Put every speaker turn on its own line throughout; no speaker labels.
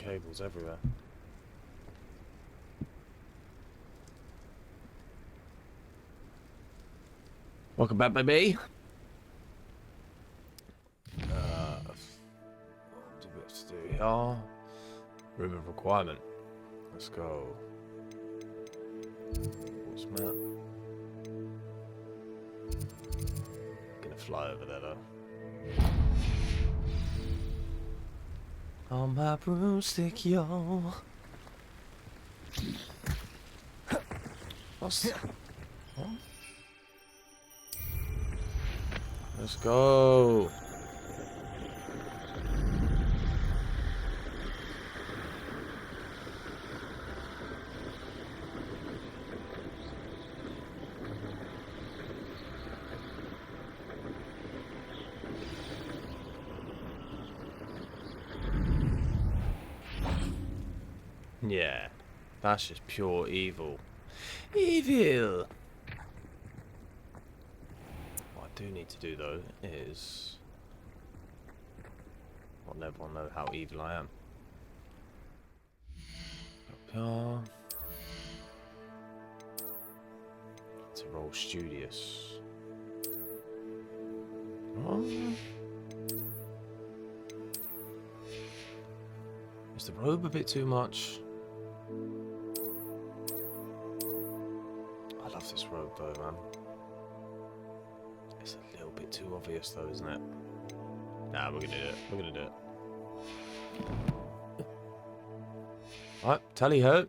cables everywhere. Welcome back, baby. What do we have to do here? Room of requirement. Let's go. What's map? Gonna fly over there though. On my broomstick, yo. What's what? Let's go. Yeah, that's just pure evil. Evil! What I do need to do though is not let everyone know how evil I am. Up here. To roll studious. Oh. Is the robe a bit too much? I love this robe though, man. It's a little bit too obvious though, isn't it? Nah, we're gonna do it. We're gonna do it. Alright, tally ho.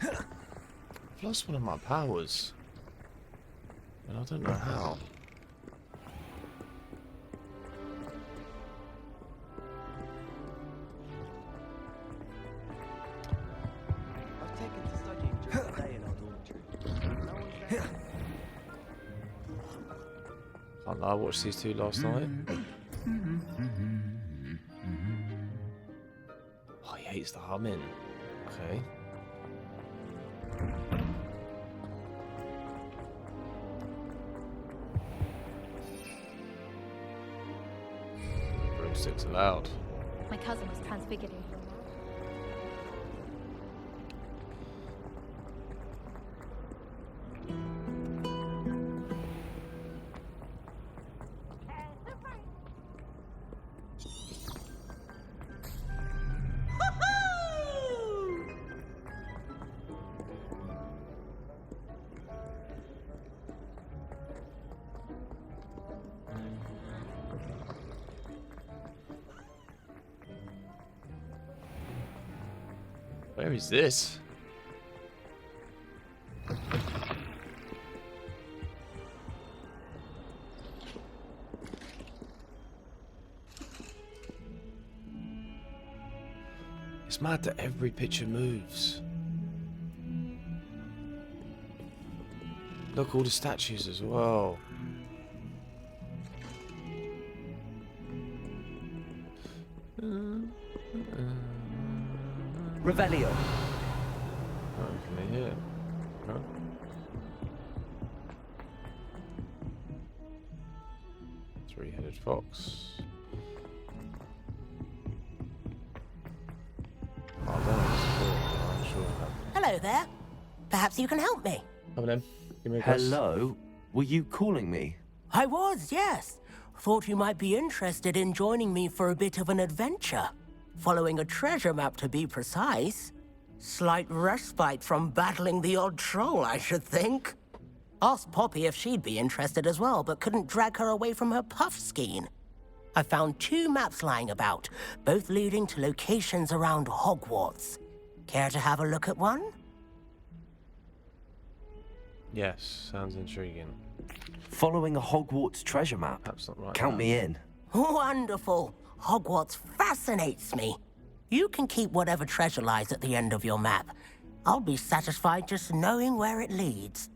I've lost one of my powers. And I don't know how.
I've taken to studying during the day in our dormitory. No one's there.
Can't lie, I watched these two last night. Oh, he hates the humming. Okay. Broomsticks allowed.
My cousin was transfigured in here.
Where is this? It's mad that every picture moves. Look, all the statues as well.
Revelio.
Oh, can they hear? No? Three-headed fox. Oh, that was cool. I'm sure of that.
Hello there. Perhaps you can help me.
Come on in. Give me a quest.
Hello? Were you calling me?
I was, yes. Thought you might be interested in joining me for a bit of an adventure. Following a treasure map, to be precise. Slight respite from battling the odd troll, I should think. Asked Poppy if she'd be interested as well, but couldn't drag her away from her puff skein. I found 2 maps lying about, both leading to locations around Hogwarts. Care to have a look at one?
Yes, sounds intriguing.
Following a Hogwarts treasure map?
Perhaps not right
Count
now.
me in.
Wonderful. Hogwarts fascinates me. You can keep whatever treasure lies at the end of your map. I'll be satisfied just knowing where it leads.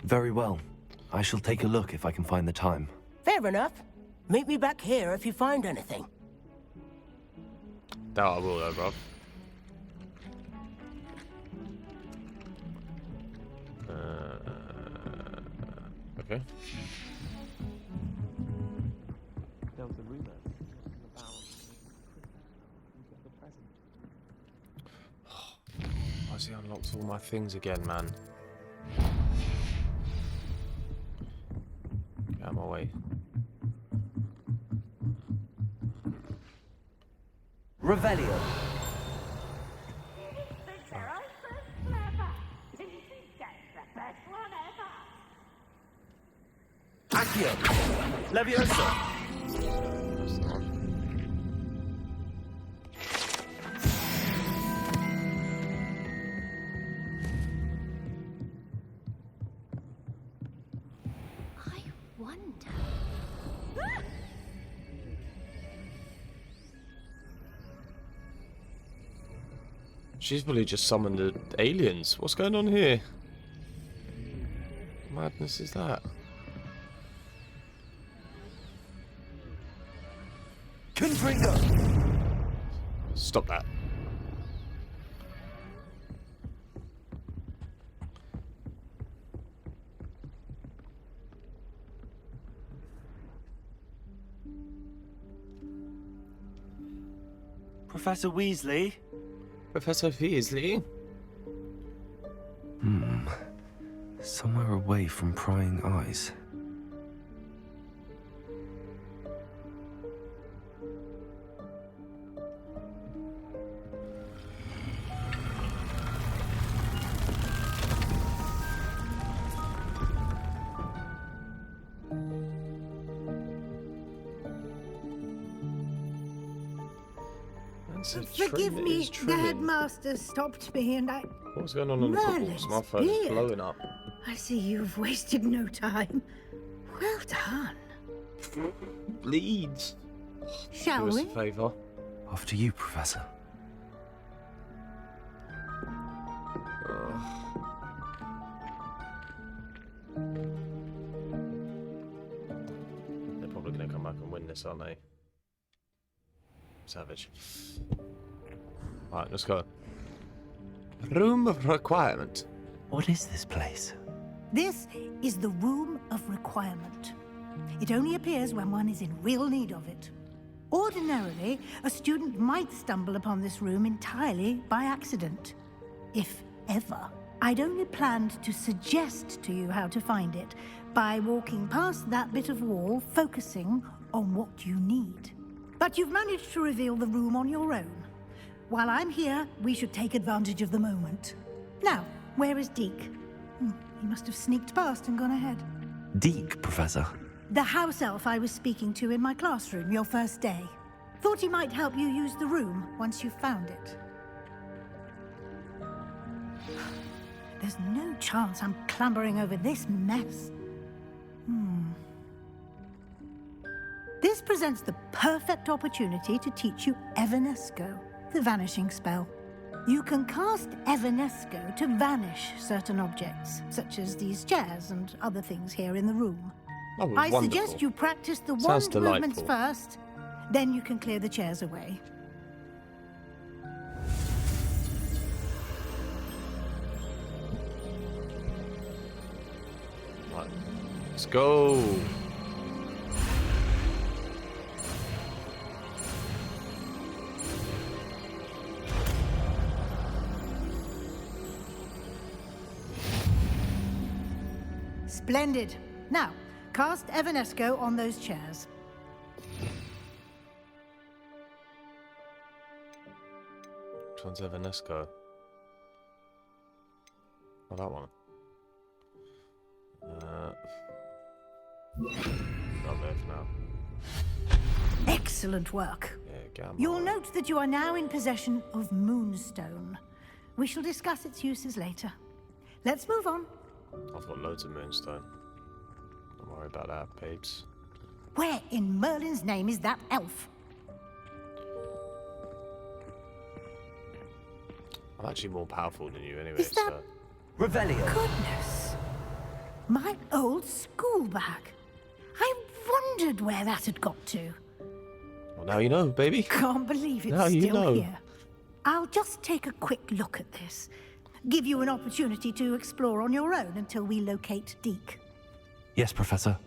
Very well. I shall take a look if I can find the time.
Fair enough. Meet me back here if you find anything.
That I will though, bruv. Okay.
There was a rumor about the present.
Why has he unlocked all my things again, man? Get out of my way.
Revelio. Accio. Levioso.
That's the one.
I wonder.
She's probably just summoned the aliens. What's going on here? What madness is that?
Confringo.
Stop that.
Professor Weasley.
Professor Weasley?
Somewhere away from prying eyes.
Forgive me, the headmaster stopped me and I...
What's going on the footballs?
Merlin's
My phone's
beard.
blowing up.
I see you've wasted no time. Well done.
Bleeds.
Shall
Do us
we?
a favour.
After you, Professor.
They're probably going to come back and win this, aren't they? Savage. Alright, let's go. Room of requirement.
What is this place?
This is the Room of Requirement. It only appears when one is in real need of it. Ordinarily, a student might stumble upon this room entirely by accident. If ever. I'd only planned to suggest to you how to find it by walking past that bit of wall, focusing on what you need. But you've managed to reveal the room on your own. While I'm here, we should take advantage of the moment. Now, where is Deke? He must have sneaked past and gone ahead.
Deke, Professor.
The house elf I was speaking to in my classroom your first day. Thought he might help you use the room once you found it. There's no chance I'm clambering over this mess. This presents the perfect opportunity to teach you Evanesco, the vanishing spell. You can cast Evanesco to vanish certain objects, such as these chairs and other things here in the room.
Oh,
I
wonderful.
suggest you practice the
Sounds
wand movements
delightful.
first, then you can clear the chairs away.
Right. Let's go.
Splendid. Now, cast Evanesco on those chairs.
Which one's Evanesco? Oh, that one. Not there for now.
Excellent work.
Yeah, get out of my
You'll
way.
note that you are now in possession of Moonstone. We shall discuss its uses later. Let's move on.
I've got loads of moonstone. Don't worry about that, babes.
Where in Merlin's name is that elf?
I'm actually more powerful than you anyway,
Is that-
so...
Revelio.
Goodness. My old school bag. I wondered where that had got to.
Well, now you know, baby.
Can't believe it's
Now you
still
know.
here. I'll just take a quick look at this. Give you an opportunity to explore on your own until we locate Deke.
Yes, Professor.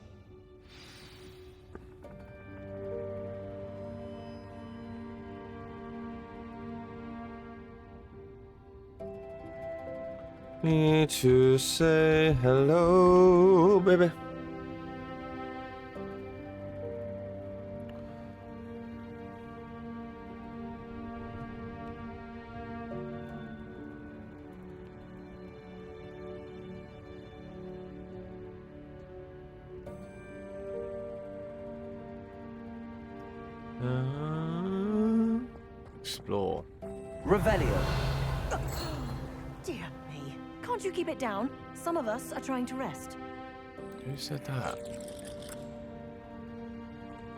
Need to say hello, baby. Explore.
Revelio.
Dear me. Can't you keep it down? Some of us are trying to rest.
Who said that?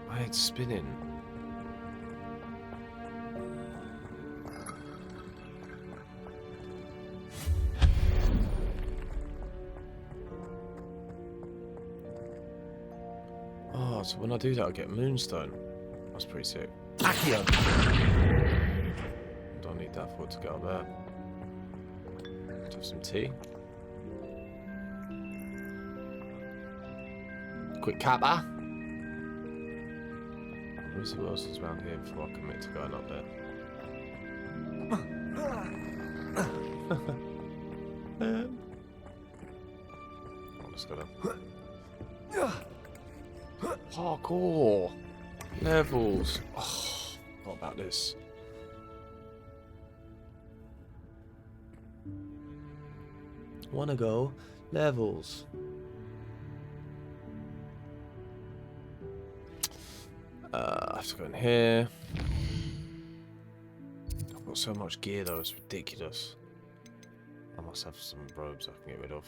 My head's spinning. Oh, so when I do that, I get Moonstone. That's pretty sick.
Accio.
Don't need that for it to go up there. Let's have some tea. Quick kappa. Let me see what else is around here before I commit to going up there. I'm just gonna... Parkour! Levels! Oh, what about this? Wanna go? Levels. I have to go in here. I've got so much gear though, it's ridiculous. I must have some robes I can get rid of.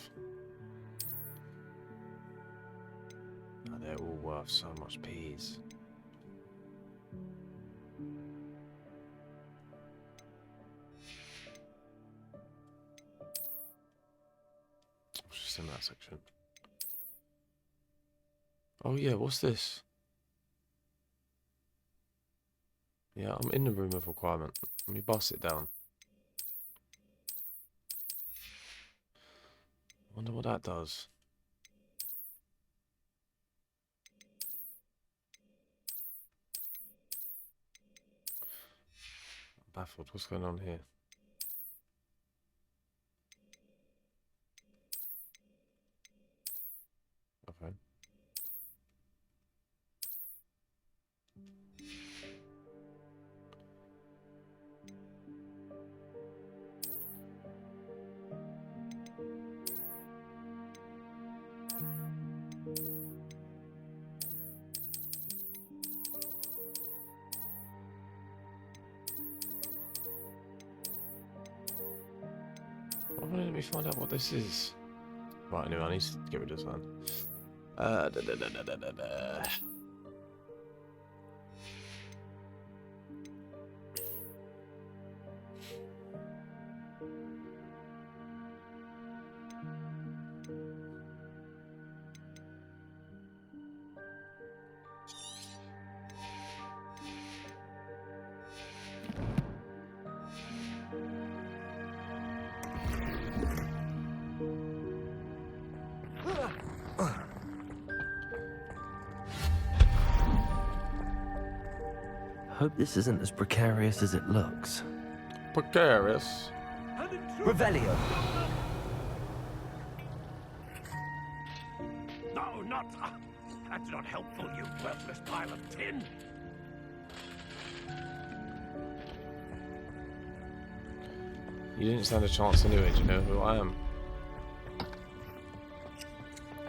Oh, they're all worth so much peas. What's just in that section? Oh yeah, what's this? Yeah, I'm in the room of requirement. Let me bust it down. Wonder what that does. I'm baffled. What's going on here? Okay. Let me find out what this is. Right, anyway, I need to get rid of this one.
Hope this isn't as precarious as it looks.
Precarious.
Revelio.
No, not... that's not helpful, you worthless pile of tin.
You didn't stand a chance anyway, do you know who I am?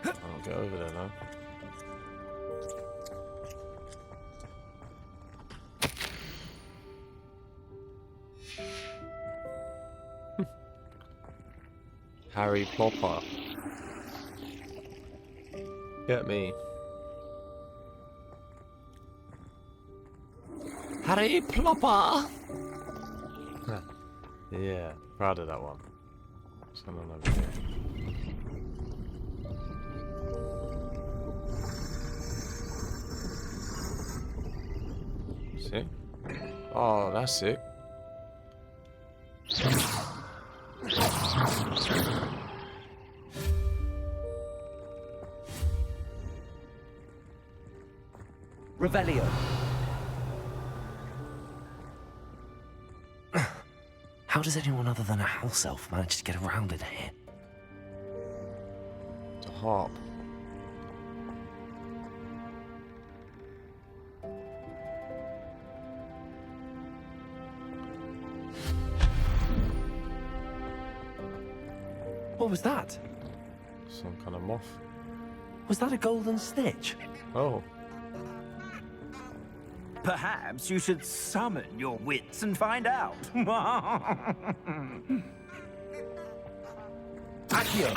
I'll get over there now. Harry Popper. Get me. Harry Plopper! Yeah, proud of that one. What's going on over here? See? Oh, that's sick.
Revelio.
How does anyone other than a house elf manage to get around in here?
It's a harp.
What was that?
Some kind of moth.
Was that a golden snitch?
Oh.
Perhaps you should summon your wits and find out.
Accio.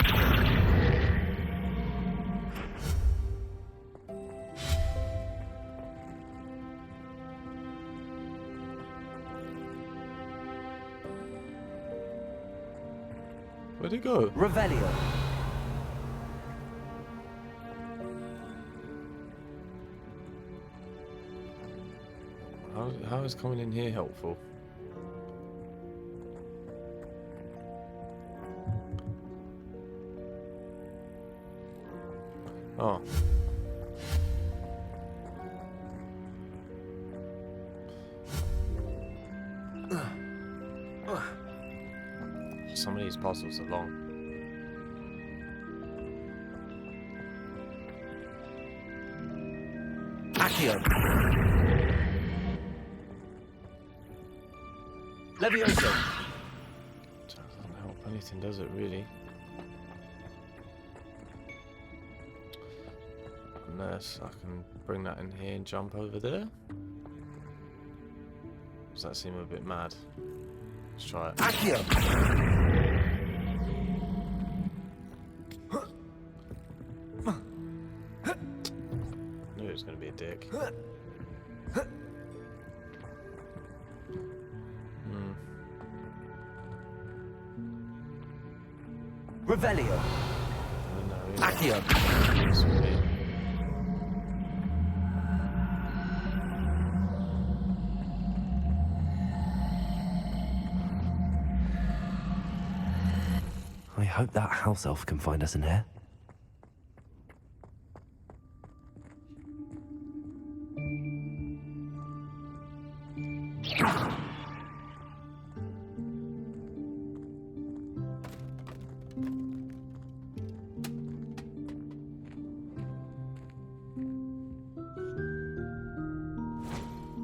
Where'd it go?
Revelio.
How is coming in here helpful? Oh. Some of these puzzles are long.
Accio. Levioso.
That doesn't help anything, does it, really? Unless I can bring that in here and jump over there. Does that seem a bit mad? Let's try it.
Accio.
I knew it was going to be a dick.
Revelio.
No,
Accio.
it's weird.
I hope that house elf can find us in here.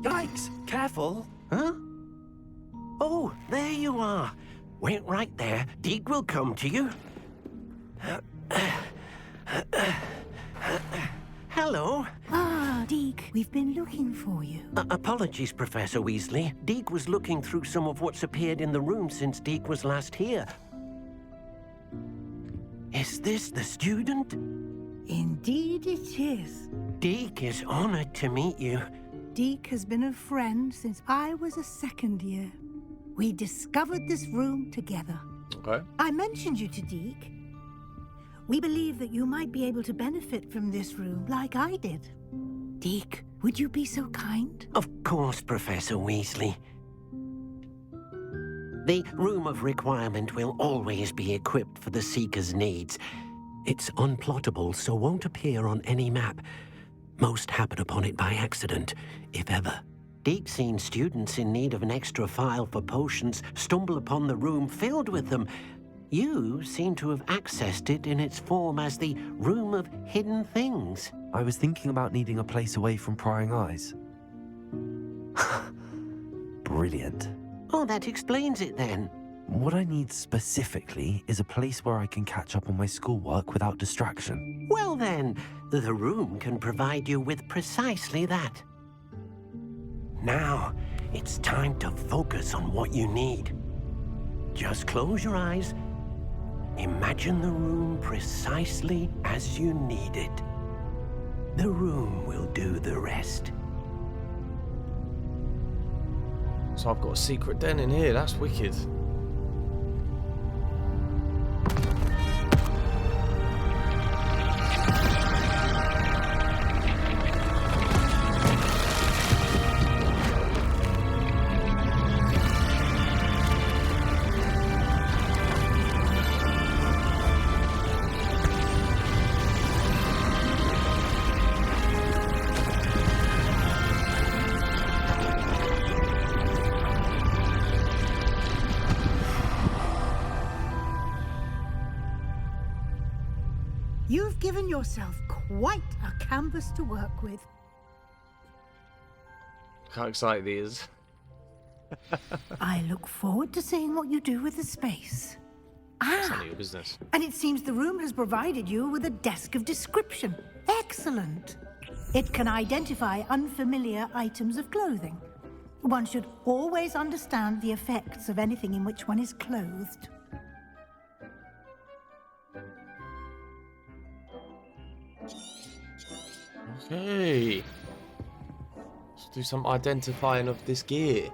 Yikes! Careful! Huh? Oh, there you are. Wait right there. Deke will come to you. Hello.
Ah, Deke, we've been looking for you.
Apologies, Professor Weasley. Deke was looking through some of what's appeared in the room since Deke was last here. Is this the student?
Indeed it is.
Deke is honored to meet you.
Deke has been a friend since I was a second year. We discovered this room together.
Okay.
I mentioned you to Deke. We believe that you might be able to benefit from this room like I did. Deke, would you be so kind?
Of course, Professor Weasley. The Room of Requirement will always be equipped for the Seeker's needs. It's unplottable, so won't appear on any map. Most happen upon it by accident, if ever. Deke's seen students in need of an extra file for potions stumble upon the room filled with them. You seem to have accessed it in its form as the Room of Hidden Things.
I was thinking about needing a place away from prying eyes. Brilliant.
Oh, that explains it then.
What I need specifically is a place where I can catch up on my schoolwork without distraction.
Well then, the room can provide you with precisely that. Now, it's time to focus on what you need. Just close your eyes. Imagine the room precisely as you need it. The room will do the rest.
So I've got a secret den in here. That's wicked.
You've given yourself quite a canvas to work with.
Look how excited he is.
I look forward to seeing what you do with the space.
It's none of your business.
And it seems the room has provided you with a desk of description. Excellent. It can identify unfamiliar items of clothing. One should always understand the effects of anything in which one is clothed.
Okay. Let's do some identifying of this gear.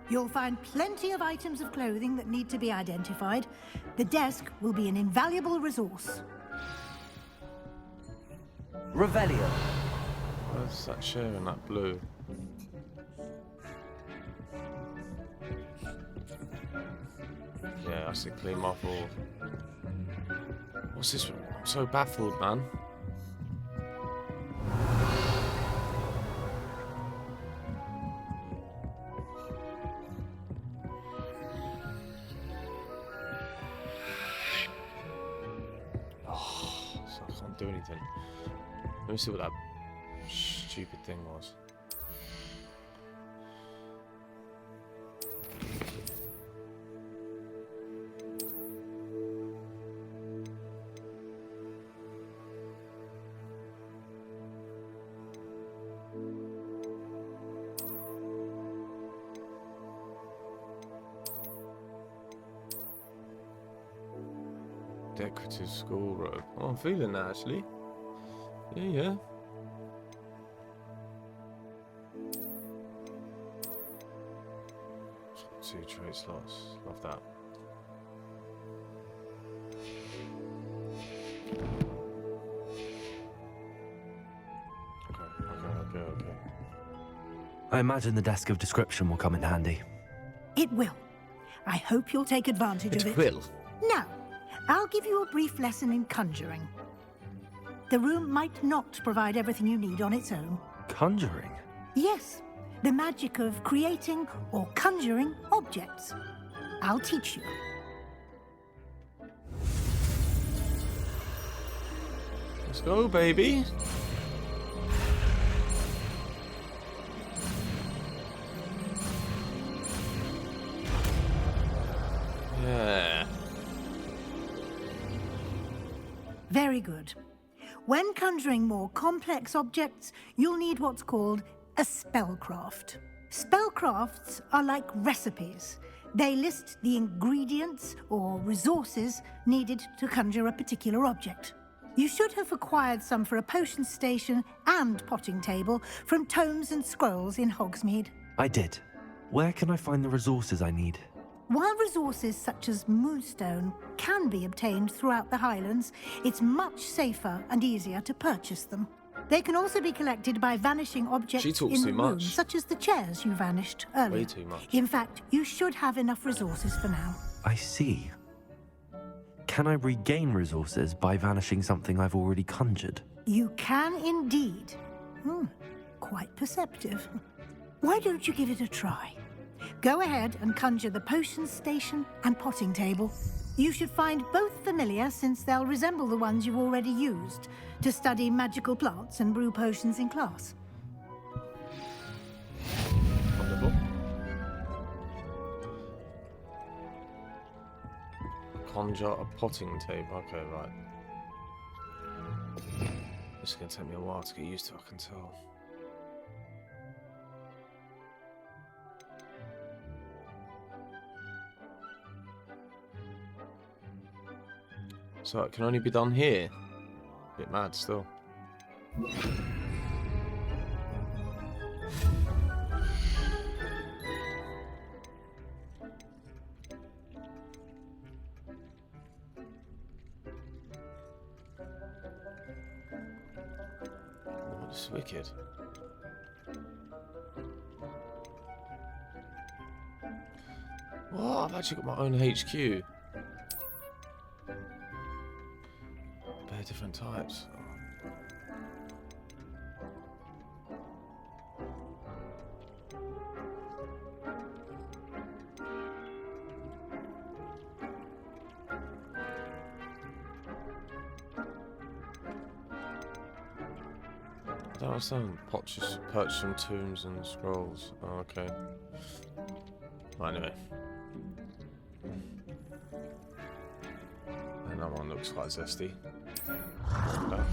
You'll find plenty of items of clothing that need to be identified. The desk will be an invaluable resource.
Revelio.
Where's that chair in that blue? Yeah, I see clean muffled. What's this? I'm so baffled, man. Oh, so I can't do anything. Let me see what that stupid thing was. Decorative school robe. Oh, I'm feeling that actually. Yeah. Two trade slots. Love that. Okay.
I imagine the desk of description will come in handy.
It will. I hope you'll take advantage of it.
It will.
Now, I'll give you a brief lesson in conjuring. The room might not provide everything you need on its own.
Conjuring?
Yes, the magic of creating or conjuring objects. I'll teach you.
Let's go, baby. Yeah.
Very good. When conjuring more complex objects, you'll need what's called a spellcraft. Spellcrafts are like recipes. They list the ingredients or resources needed to conjure a particular object. You should have acquired some for a potion station and potting table from tomes and scrolls in Hogsmeade.
I did. Where can I find the resources I need?
While resources such as moonstone can be obtained throughout the Highlands, it's much safer and easier to purchase them. They can also be collected by vanishing objects
She talks
in
too
the room,
much.
such as the chairs you vanished earlier.
Way too much.
In fact, you should have enough resources for now.
I see. Can I regain resources by vanishing something I've already conjured?
You can indeed. Quite perceptive. Why don't you give it a try? Go ahead and conjure the potion station and potting table. You should find both familiar, since they'll resemble the ones you've already used to study magical plants and brew potions in class.
Wonderful. Conjure a potting table. Okay, right. This is going to take me a while to get used to, I can tell. So it can only be done here. Bit mad still. Oh, this is wicked. Oh, I've actually got my own HQ. Different types. don't understand. Purchase some tombs and scrolls. Oh, okay. Right, anyway. Another one looks quite zesty. Okay.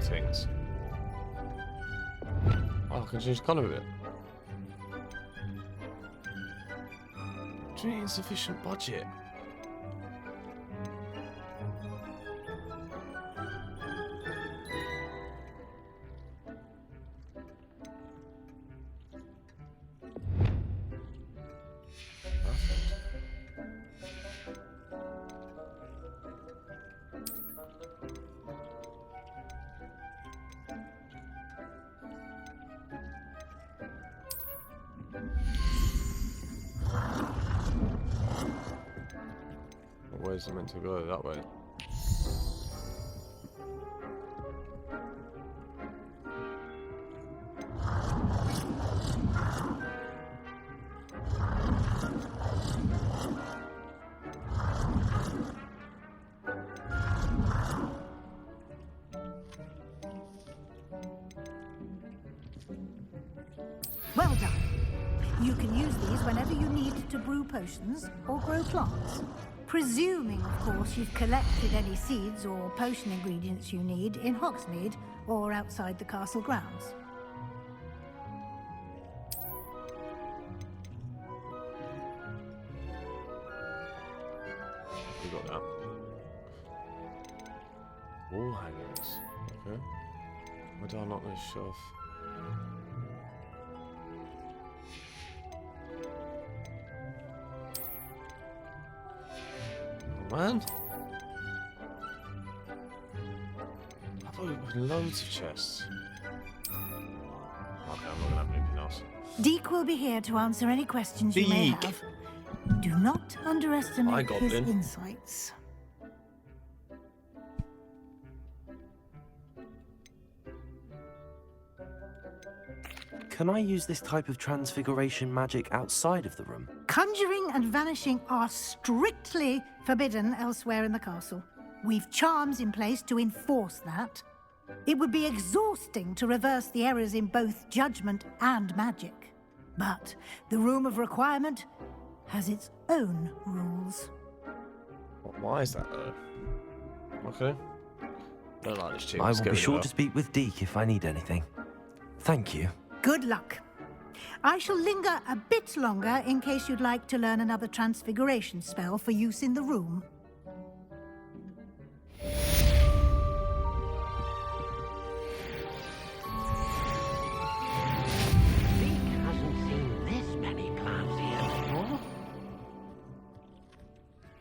Things. Oh, I can change the colour of it. Do you need insufficient budget? Where's it meant to go? That way.
Well done. You can use these whenever you need to brew potions or grow plants. Presuming, of course, you've collected any seeds or potion ingredients you need in Hogsmeade or outside the castle grounds.
We got that. Wall hangers. Okay. Where do I knock this shelf? Man, I thought we had loads of chests. Okay, I'm not gonna have anything else.
Deke will be here to answer any questions you may have. Do not underestimate his insights.
Can I use this type of transfiguration magic outside of the room?
Conjuring and vanishing are strictly forbidden elsewhere in the castle. We've charms in place to enforce that. It would be exhausting to reverse the errors in both judgment and magic. But the Room of Requirement has its own rules.
Why is that though? Okay. Don't like this chick.
I will be sure to speak with Deke if I need anything. Thank you.
Good luck. I shall linger a bit longer in case you'd like to learn another transfiguration spell for use in the room.
Deke hasn't seen this many clouds here before.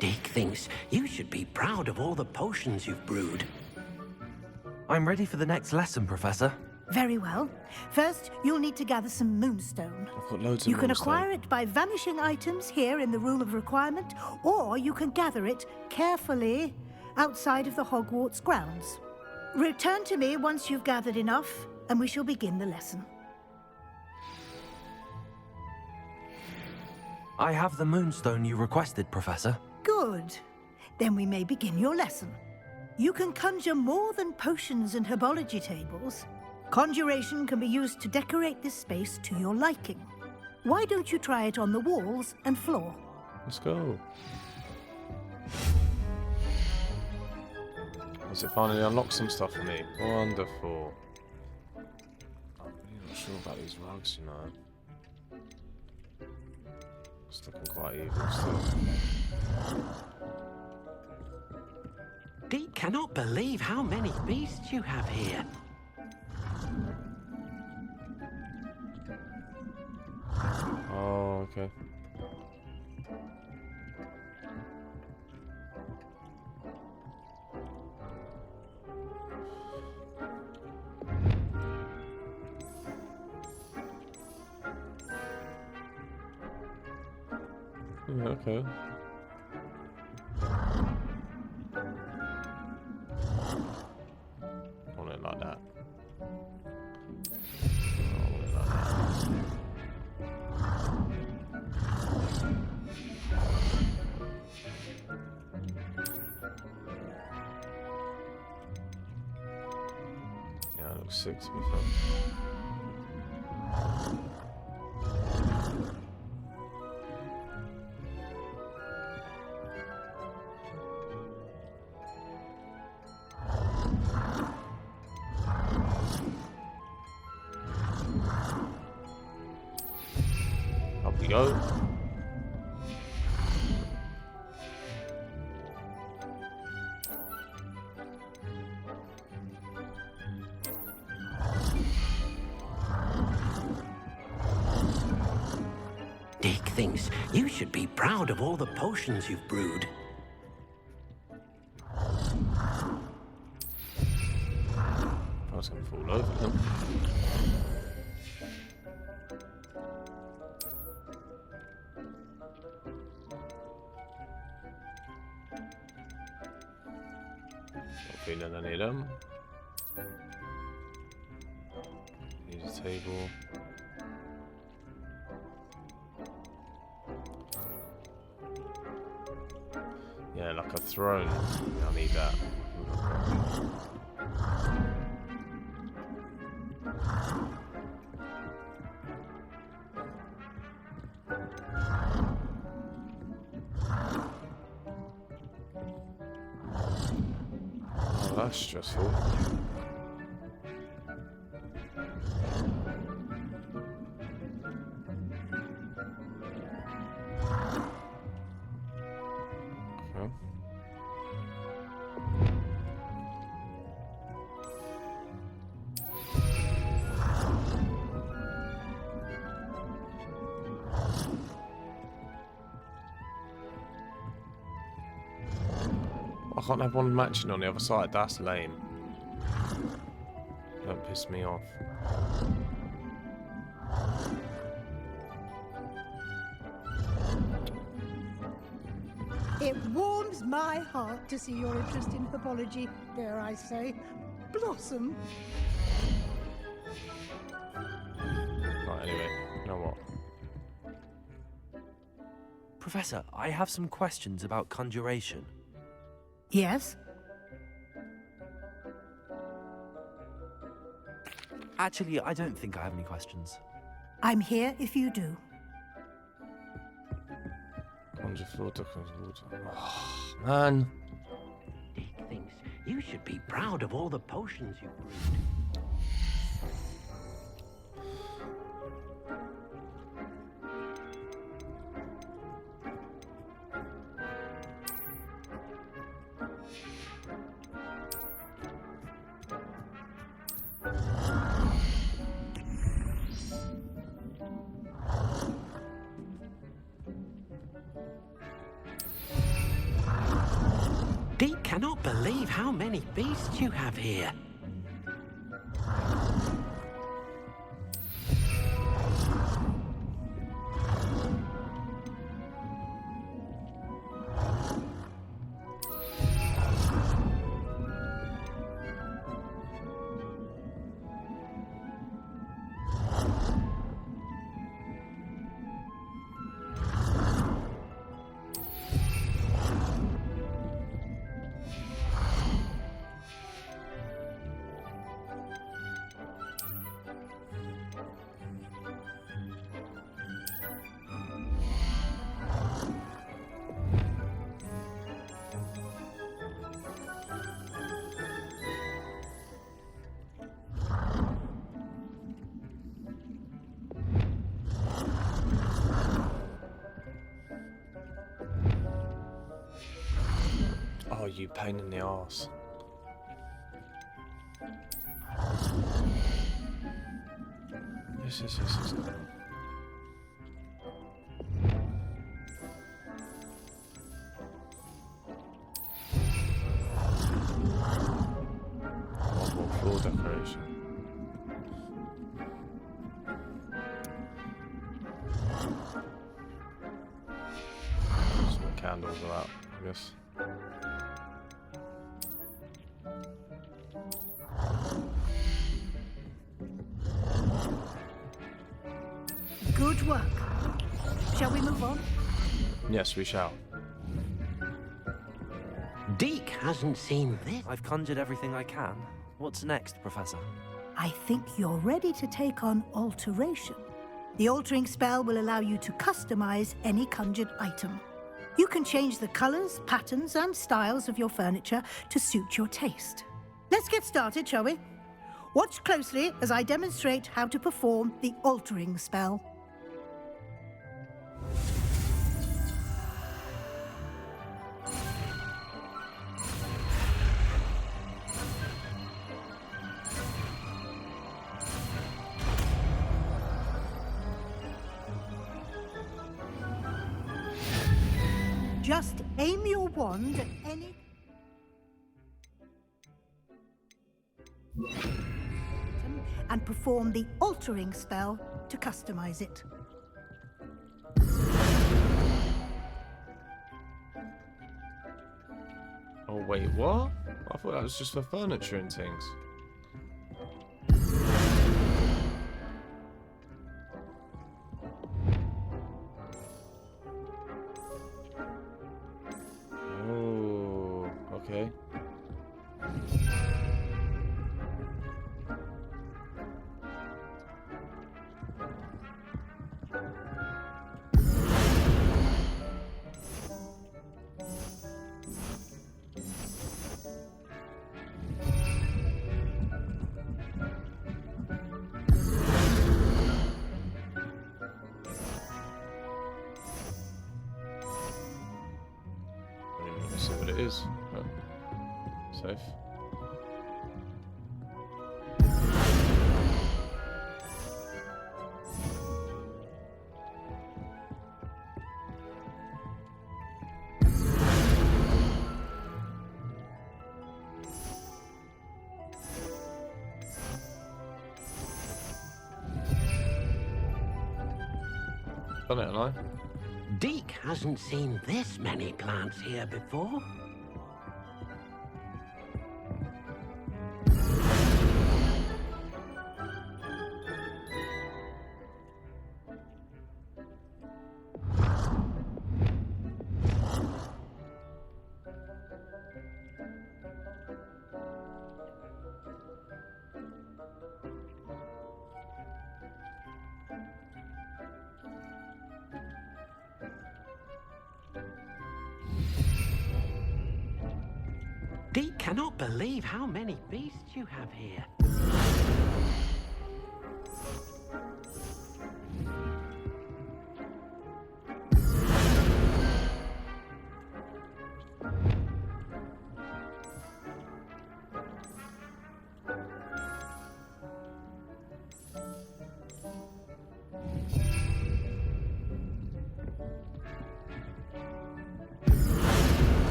Deke thinks you should be proud of all the potions you've brewed.
I'm ready for the next lesson, Professor.
Very well. First, you'll need to gather some moonstone.
I've got loads of
You can
moonstone.
acquire it by vanishing items here in the Room of Requirement, or you can gather it carefully outside of the Hogwarts grounds. Return to me once you've gathered enough, and we shall begin the lesson.
I have the moonstone you requested, Professor.
Good. Then we may begin your lesson. You can conjure more than potions and herbology tables. Conjuration can be used to decorate this space to your liking. Why don't you try it on the walls and floor?
Let's go. Has it finally unlocked some stuff for me? Wonderful. I'm really not sure about these rugs, you know. It's looking quite evil still.
Deke cannot believe how many beasts you have here.
Oh, okay. Okay. I want it like that. I want it like that. Yeah, that looks sick to be fair. Up we go.
Dick thinks you should be proud of all the potions you've brewed.
I was gonna fall over him. Not feeling any of them. Use a table. Yeah, like a throne. I need that. Oh, that's stressful. Okay. I can't have one matching on the other side, that's lame. Don't piss me off.
It warms my heart to see your interest in herbology, dare I say, blossom.
Right, anyway, you know what?
Professor, I have some questions about conjuration.
Yes?
Actually, I don't think I have any questions.
I'm here if you do.
Conjure floor, water. Oh, man.
Dick thinks you should be proud of all the potions you've brewed. Deke cannot believe how many beasts you have here.
Oh, you pain in the arse. Yes. One more floor decoration. candles are out, I guess.
Good work. Shall we move on?
Yes, we shall.
Deke hasn't seen this.
I've conjured everything I can. What's next, Professor?
I think you're ready to take on alteration. The altering spell will allow you to customize any conjured item. You can change the colors, patterns, and styles of your furniture to suit your taste. Let's get started, shall we? Watch closely as I demonstrate how to perform the altering spell. Just aim your wand at any item and perform the altering spell to customize it.
Oh wait, what? I thought that was just for furniture and things. Oh, okay. Let's see what it is. Oh. Safe. Done it, haven't I?
Deke hasn't seen this many plants here before. Deke cannot believe how many beasts you have here.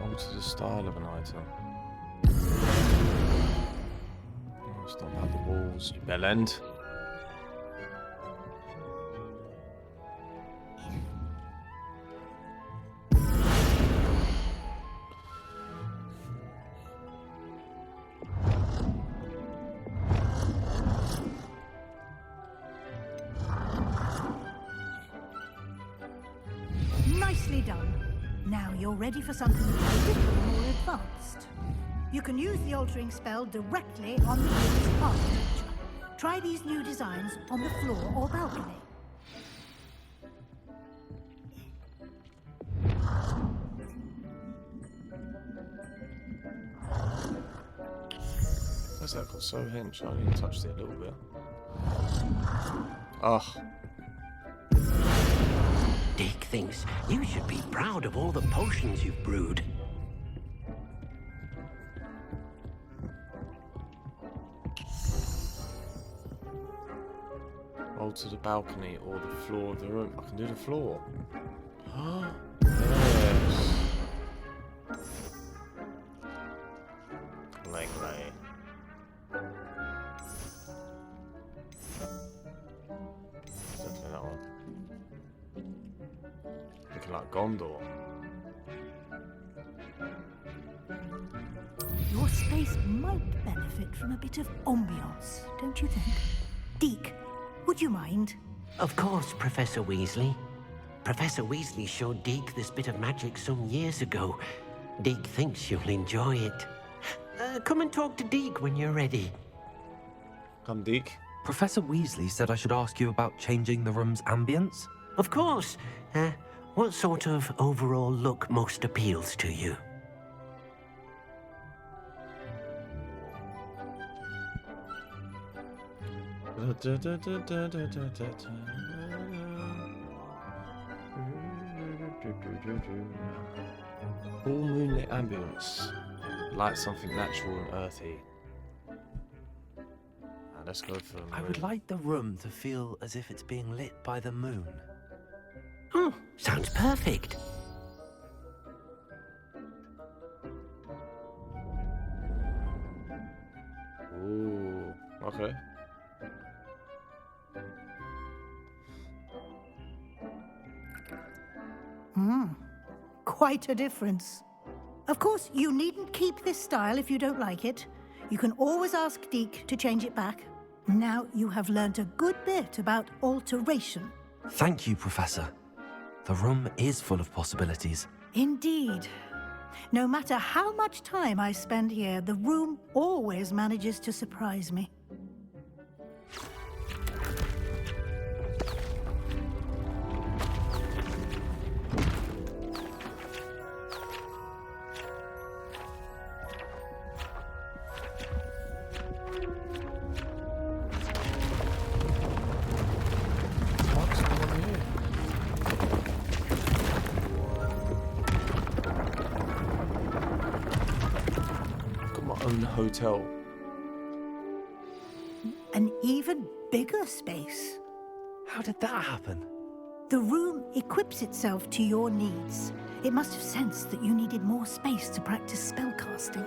Alter the style of an item. Oh, stop at the walls, you bellend.
Nicely done. Now you're ready for something a little more advanced. You can use the altering spell directly on the room's architecture. Try these new designs on the floor or balcony.
Where's that got so hench? I only touched it a little bit. Ugh.
Deke thinks you should be proud of all the potions you've brewed.
Alter the balcony or the floor of the room. I can do the floor. Yes. Langley. Gondor.
Your space might benefit from a bit of ambiance, don't you think? Deke, would you mind?
Of course, Professor Weasley. Professor Weasley showed Deke this bit of magic some years ago. Deke thinks you'll enjoy it. Come and talk to Deke when you're ready.
Come, Deke.
Professor Weasley said I should ask you about changing the room's ambience.
Of course. What sort of overall look most appeals to you?
All moonlit ambience. Like something natural and earthy. Let's go for
I would like the room to feel as if it's being lit by the moon.
Oh, sounds perfect.
Ooh, okay.
Quite a difference. Of course, you needn't keep this style if you don't like it. You can always ask Deke to change it back. Now you have learnt a good bit about alteration.
Thank you, Professor. The room is full of possibilities.
Indeed. No matter how much time I spend here, the room always manages to surprise me.
What's going on here? I've got my own hotel.
An even bigger space.
How did that happen?
The room equips itself to your needs. It must have sensed that you needed more space to practice spellcasting.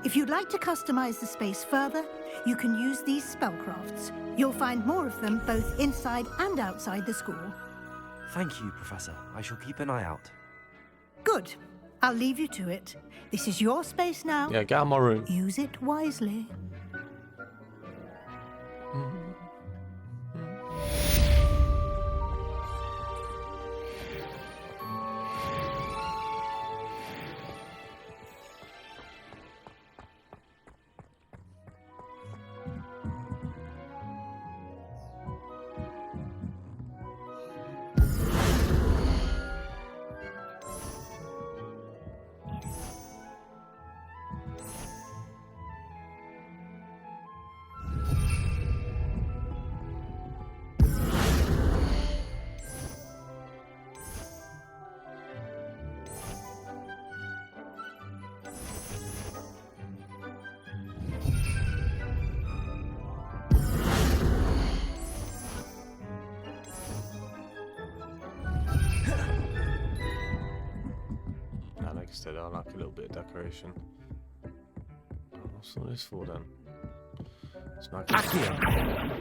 If you'd like to customize the space further, you can use these spellcrafts. You'll find more of them both inside and outside the school.
Thank you, Professor. I shall keep an eye out.
Good. I'll leave you to it. This is your space now.
Yeah, get out of my room.
Use it wisely.
Instead, I like a little bit of decoration. What's all this for then? It's not
Accio!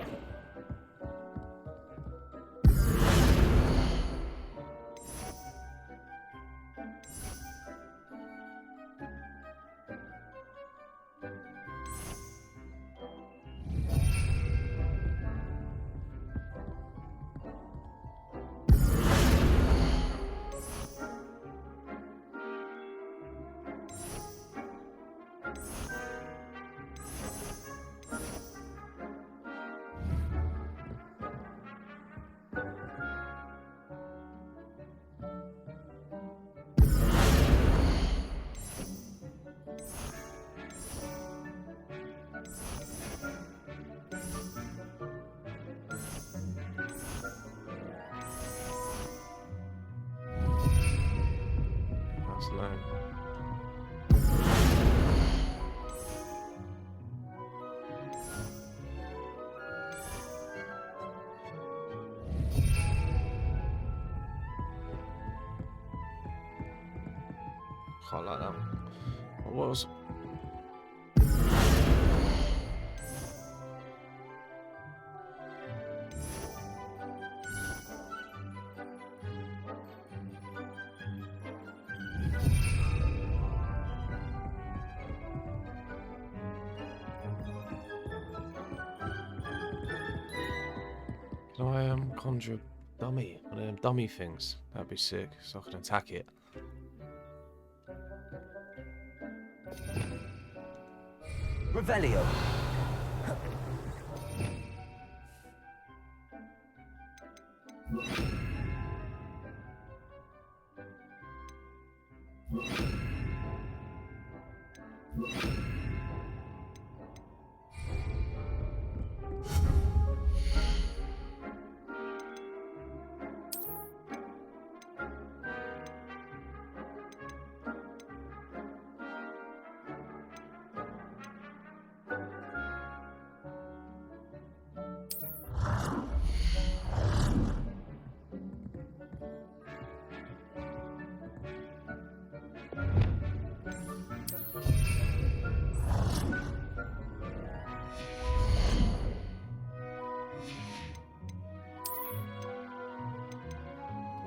That's lame. Quite like that. What was? Can I conjure a dummy? One of them dummy things. That'd be sick, so I can attack it.
Revelio.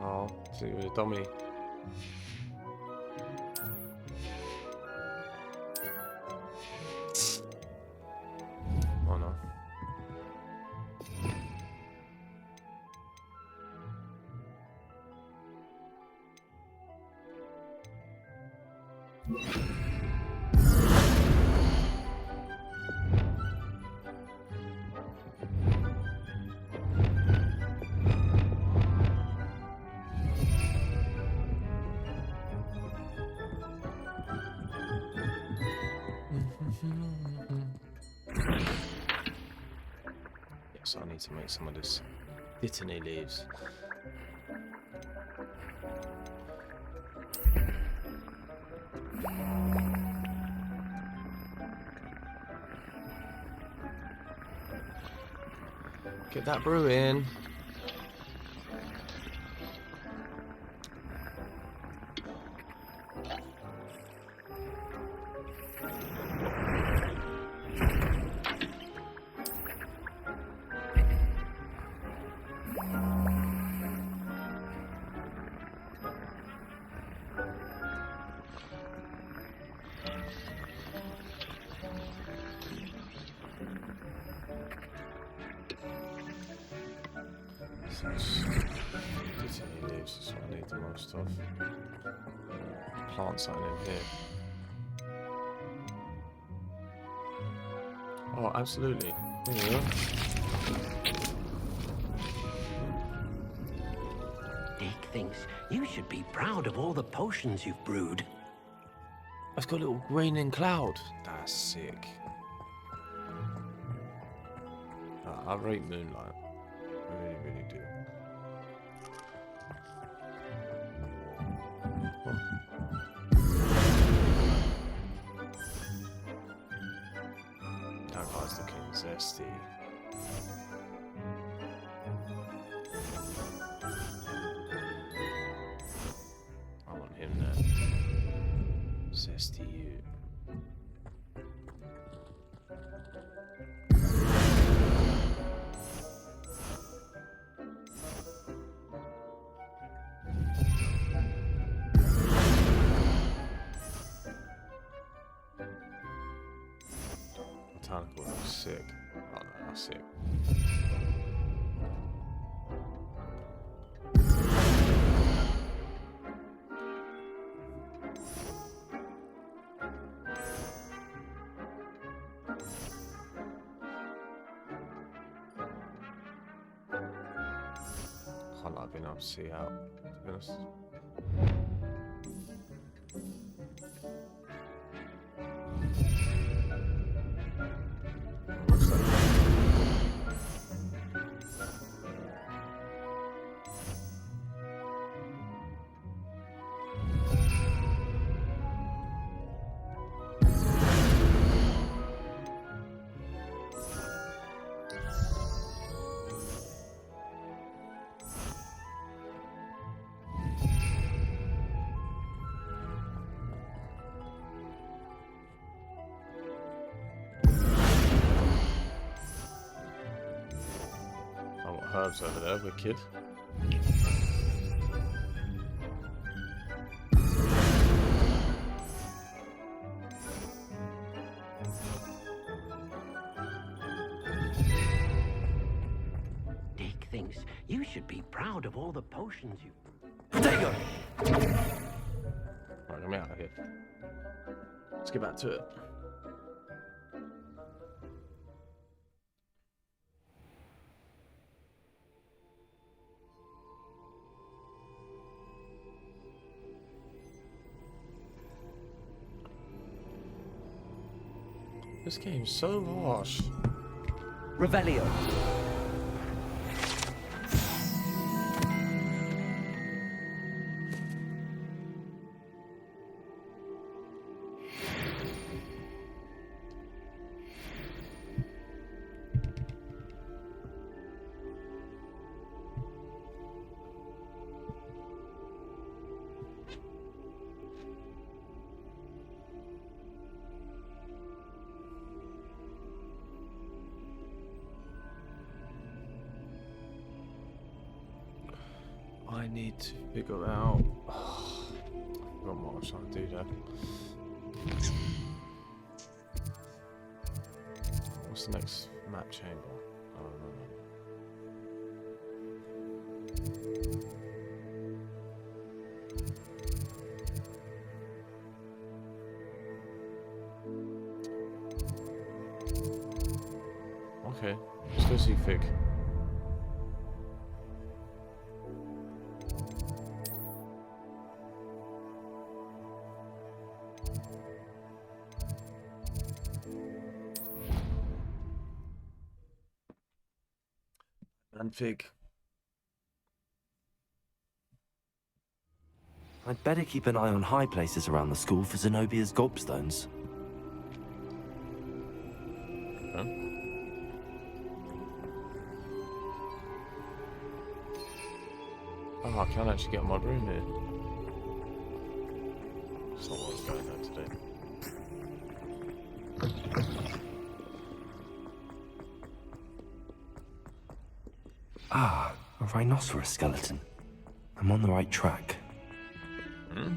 Oh, see with a dummy. Oh no. Yes, I need to make some of this dittany leaves. Get that brew in. Dittany leaves is what I need the most of. Plant something in here. Oh, absolutely. There you go.
Dick thinks you should be proud of all the potions you've brewed.
I've got a little graining cloud. That's sick. I rate Moonlight. I really, really do. That guy's looking zesty. I want him there. Zesty you. Botanical looks sick. Oh no, that's sick. Quite like being able to see out, to be honest. What's that? Oh, what herbs over there, wicked.
Dick thinks you should be proud of all the potions you...
Potato!
Right, get me out of here. Let's get back to it. This game's so harsh.
Revelio.
I need to figure out. Oh, I forgot what I was trying to do there. What's the next map chamber? Oh, no. Okay, let's go see Fig. And Fig.
I'd better keep an eye on high places around the school for Zenobia's gobstones.
Huh? Oh, I can't actually get on my broom here. That's not what I was going there to do.
Ah, a rhinoceros skeleton. I'm on the right track.
Hmm?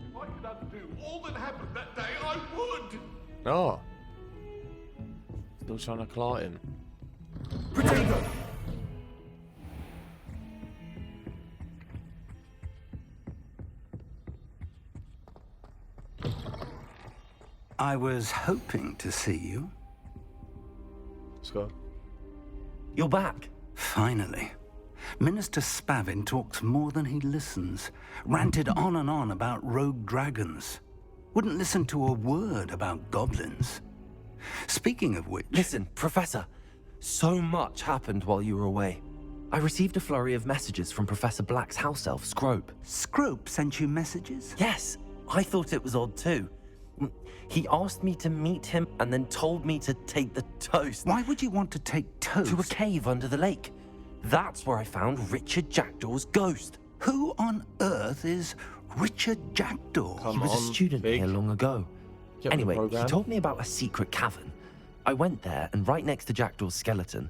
If I could undo all that happened that day, I would!
Oh. Still trying to claw him.
Potato!
I was hoping to see you.
Let's go.
You're back.
Finally. Minister Spavin talks more than he listens. Ranted on and on about rogue dragons. Wouldn't listen to a word about goblins. Speaking of which...
Listen, Professor. So much happened while you were away. I received a flurry of messages from Professor Black's house elf, Scrope.
Scrope sent you messages?
Yes, I thought it was odd too. He asked me to meet him and then told me to take the toast.
Why would you want to take toast?
To a cave under the lake. That's where I found Richard Jackdaw's ghost.
Who on earth is Richard Jackdaw?
He was a student here long ago. Anyway, he told me about a secret cavern. I went there, and right next to Jackdaw's skeleton,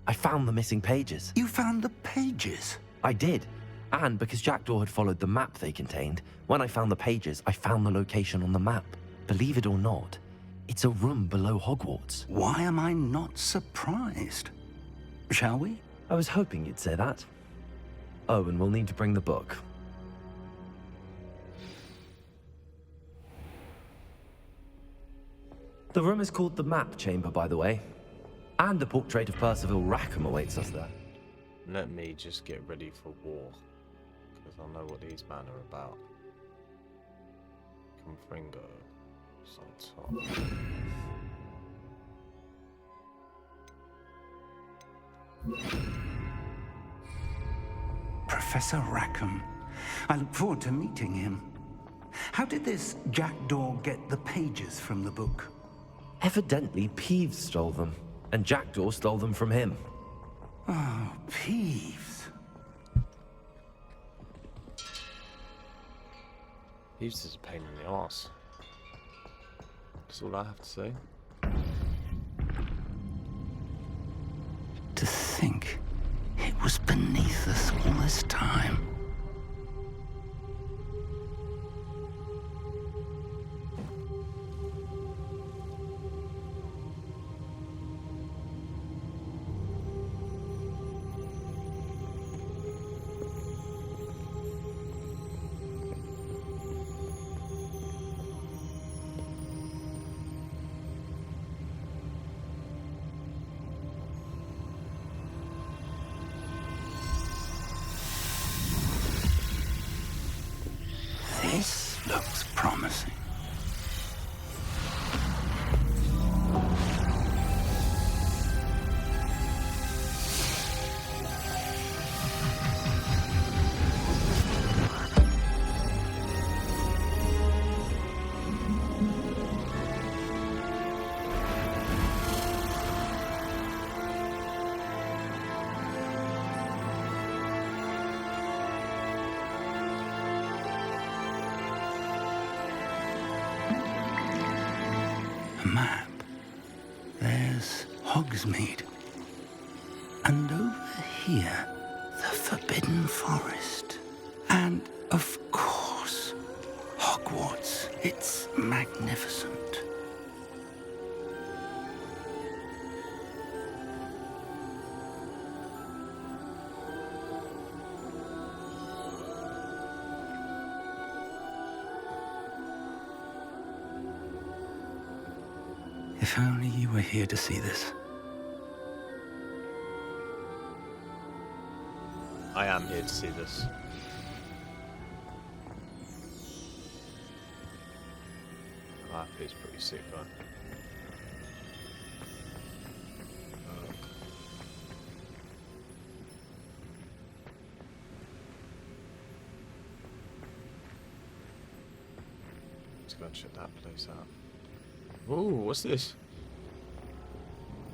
I found the missing pages.
You found the pages?
I did. And because Jackdaw had followed the map they contained, when I found the pages, I found the location on the map. Believe it or not, it's a room below Hogwarts.
Why am I not surprised? Shall we?
I was hoping you'd say that. Oh, and we'll need to bring the book. The room is called the Map Chamber, by the way. And a portrait of Percival Rackham awaits us there.
Let me just get ready for war. Because I know what these men are about. Confringo. It's on top.
Professor Rackham. I look forward to meeting him. How did this Jackdaw get the pages from the book?
Evidently, Peeves stole them, and Jackdaw stole them from him.
Oh, Peeves.
Peeves is a pain in the arse. That's all I have to say.
To think it was beneath us all this time. This looks promising. A map. There's Hogsmeade. And over here, the Forbidden Forest. And, of course, Hogwarts. It's magnificent. If only you were here to see this.
I am here to see this. That is pretty sick, though. Let's go and check that place out. Ooh, what's this?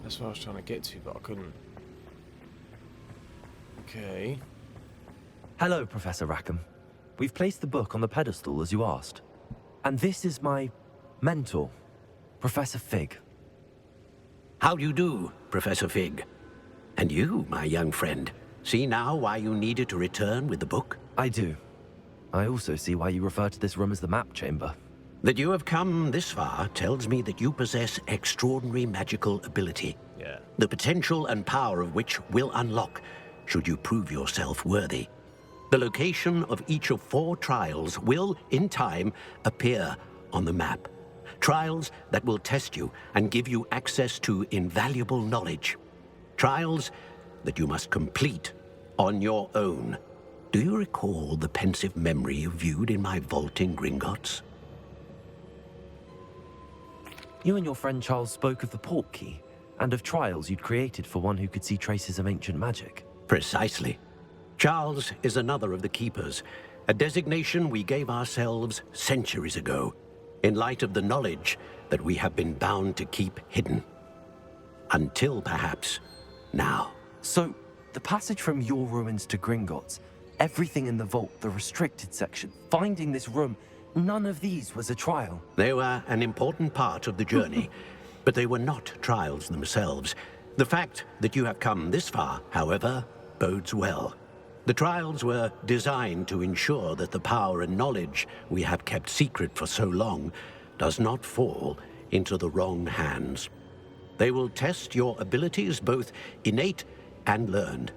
That's what I was trying to get to, but I couldn't. Okay.
Hello, Professor Rackham. We've placed the book on the pedestal as you asked. And this is my mentor, Professor Fig.
How do you do, Professor Fig? And you, my young friend, see now why you needed to return with the book?
I do. I also see why you refer to this room as the map chamber.
That you have come this far tells me that you possess extraordinary magical ability.
Yeah.
The potential and power of which will unlock, should you prove yourself worthy. The location of each of 4 trials will, in time, appear on the map. Trials that will test you and give you access to invaluable knowledge. Trials that you must complete on your own. Do you recall the pensive memory you viewed in my vault in Gringotts?
You and your friend Charles spoke of the port key, and of trials you'd created for one who could see traces of ancient magic.
Precisely. Charles is another of the Keepers, a designation we gave ourselves centuries ago, in light of the knowledge that we have been bound to keep hidden. Until, perhaps, now.
So, the passage from your ruins to Gringotts, everything in the vault, the restricted section, finding this room, none of these was a trial.
They were an important part of the journey, but they were not trials themselves. The fact that you have come this far, however, bodes well. The trials were designed to ensure that the power and knowledge we have kept secret for so long does not fall into the wrong hands. They will test your abilities, both innate and learned.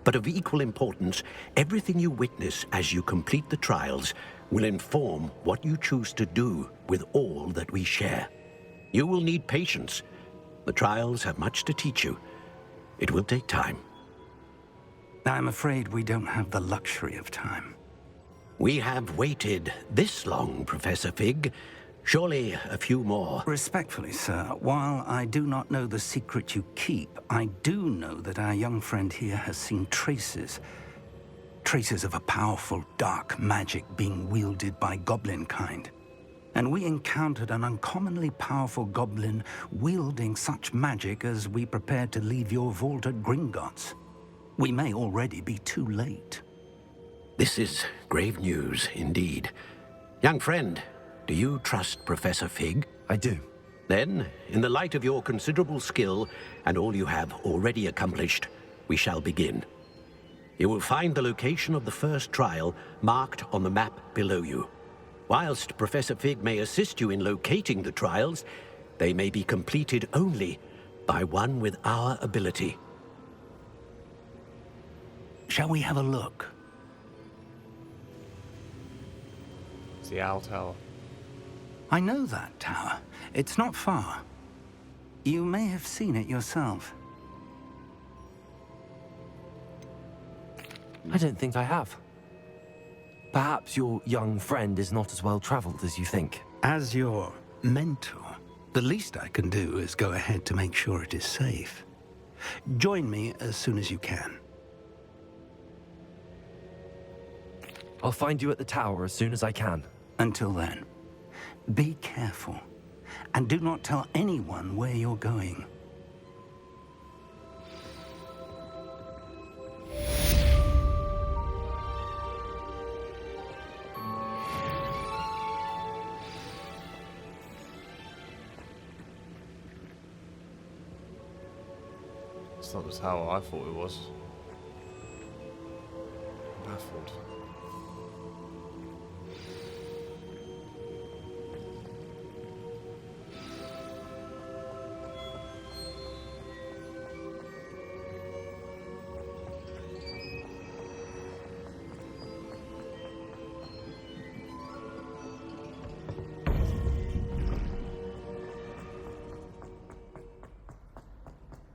But of equal importance, everything you witness as you complete the trials will inform what you choose to do with all that we share. You will need patience. The trials have much to teach you. It will take time.
I'm afraid we don't have the luxury of time.
We have waited this long, Professor Fig. Surely a few more.
Respectfully, sir, while I do not know the secret you keep, I do know that our young friend here has seen traces of a powerful dark magic being wielded by goblin kind. And we encountered an uncommonly powerful goblin wielding such magic as we prepared to leave your vault at Gringotts. We may already be too late.
This is grave news indeed. Young friend, do you trust Professor Fig?
I do.
Then, in the light of your considerable skill and all you have already accomplished, we shall begin. You will find the location of the first trial marked on the map below you. Whilst Professor Fig may assist you in locating the trials, they may be completed only by one with our ability.
Shall we have a look?
It's the Owl Tower.
I know that tower. It's not far. You may have seen it yourself.
I don't think I have. Perhaps your young friend is not as well traveled as you think.
As your mentor, the least I can do is go ahead to make sure it is safe. Join me as soon as you can.
I'll find you at the tower as soon as I can.
Until then, be careful, and do not tell anyone where you're going.
It's not the tower I thought it was. I'm baffled.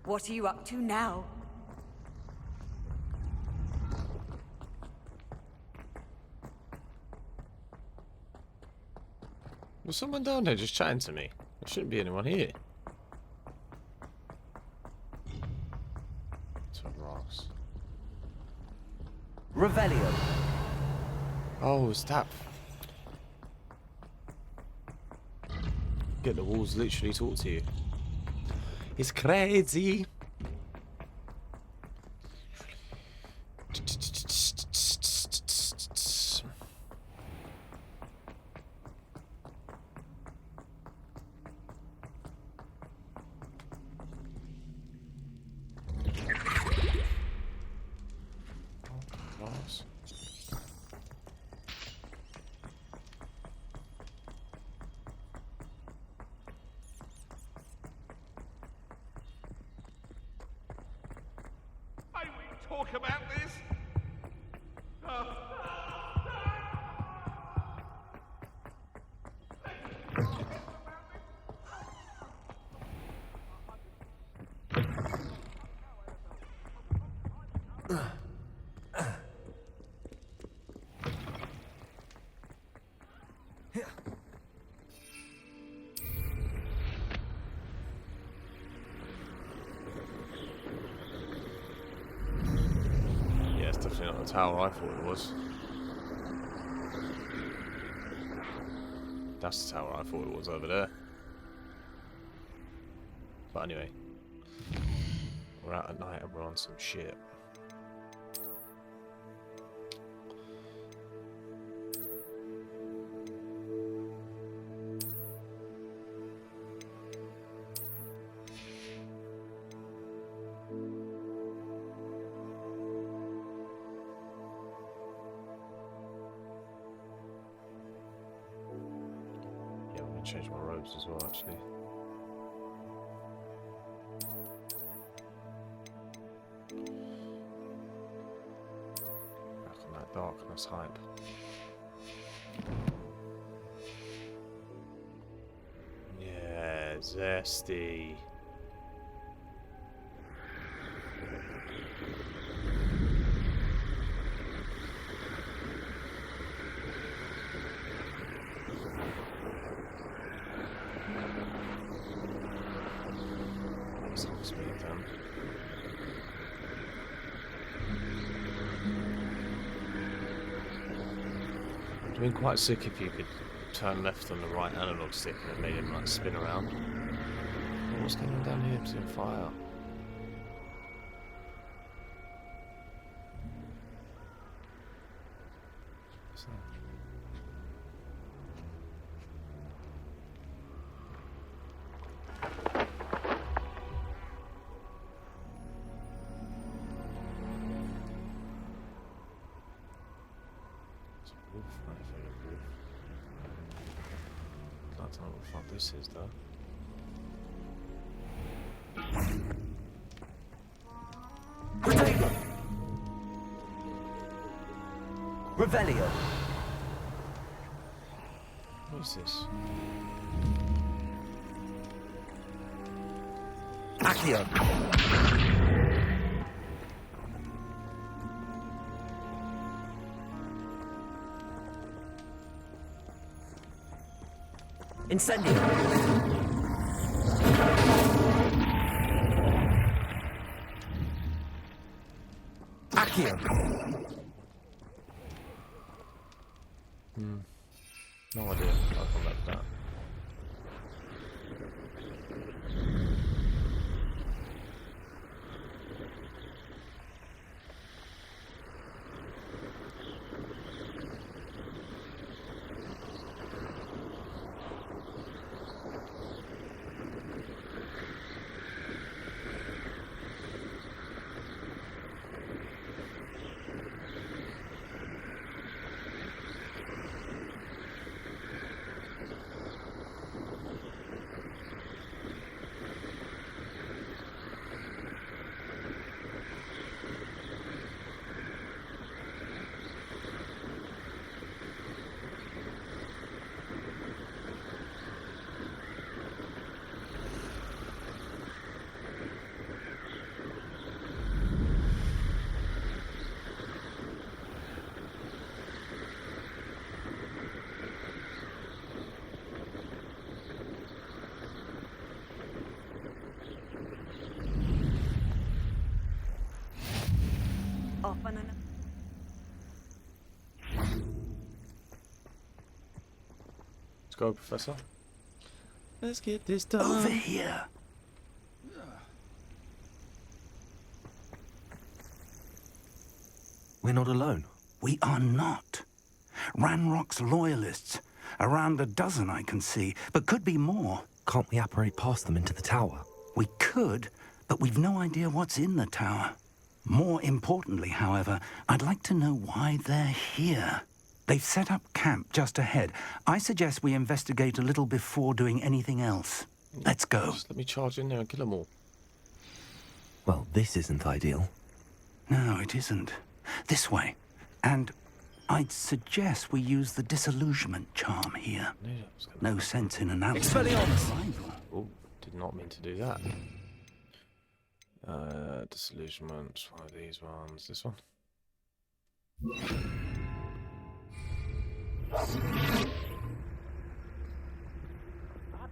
What are you up to now?
There's someone down there just chatting to me. There shouldn't be anyone here. To Ross.
Revelio.
Oh, it's that. Get the walls literally talk to you. It's crazy.
Talk about this?
Definitely not the tower I thought it was. That's the tower I thought it was over there. But anyway, we're out at night and we're on some shit. Change my robes as well, actually. Back on that darkness hype. Yeah, zesty. It'd been quite sick if you could turn left on the right analog stick and it made him like spin around. Oh, what's going on down here? It's on fire. What's that? Wolf, I don't know what the fuck this is though.
Revelio.
What is this?
Accio. Incendio. Accio.
No idea. I'll come back to that. Let's go, Professor. Let's get this done.
Over here.
We're not alone.
We are not. Ranrock's loyalists. Around a dozen I can see, but could be more.
Can't we apparate past them into the tower?
We could, but we've no idea what's in the tower. More importantly, however, I'd like to know why they're here. They've set up camp just ahead. I suggest we investigate a little before doing anything else. Let's go.
Just let me charge in there and kill them all.
Well, this isn't ideal.
No, it isn't. This way. And I'd suggest we use the disillusionment charm here. No sense in an
Expelliarmus!
Oh, did not mean to do that. Disillusionment, one of these ones. This one?
I've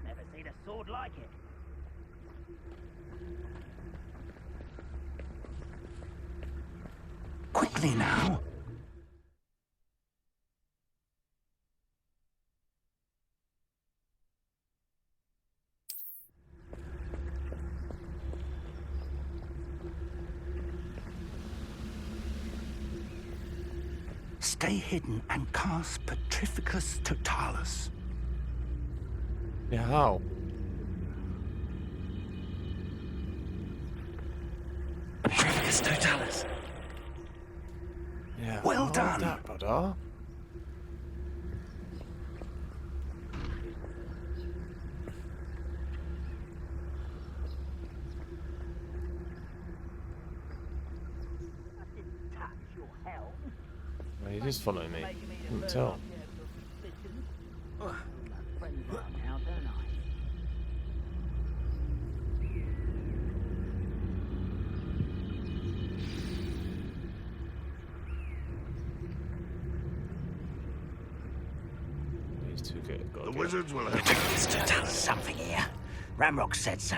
never seen a sword like it.
Quickly now. Stay hidden and cast Petrificus Totalis.
Yeah, how?
Petrificus Totalis.
Yeah.
Well
I
done.
like that, brother. Well, he is following me. Couldn't tell. These two get got.
The wizards will have
Petrificus Totalis something here. Ramrock said so.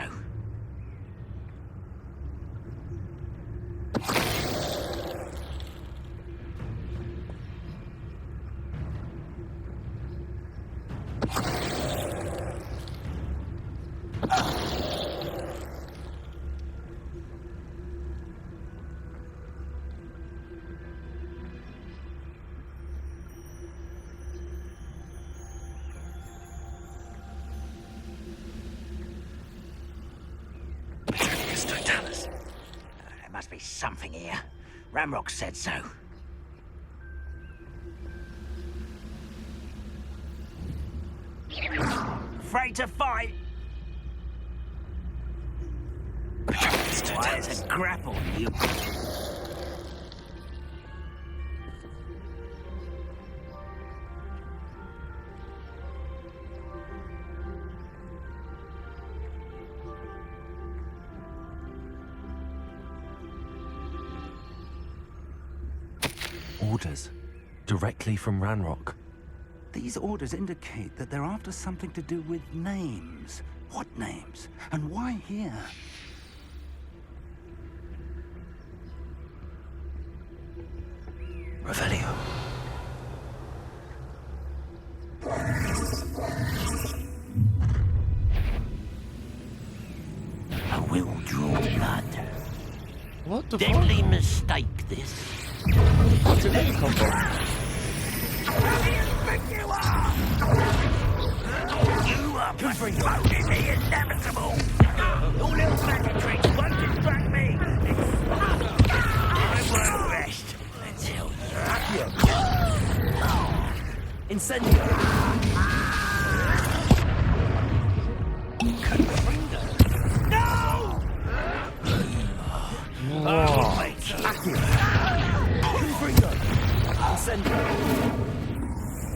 Petrificus Totalis. There must be something here. Ramrock said so.
afraid to fight? Why is a grapple, you?
Orders. Directly from Ranrock.
These orders indicate that they're after something to do with names. What names? And why here?
Revelio.
I will draw blood.
What the
Deadly mistake, this.
Where did they come from?
You are postponing the inevitable. Your little magic tricks won't distract me. I won't rest until
Incendio.
No!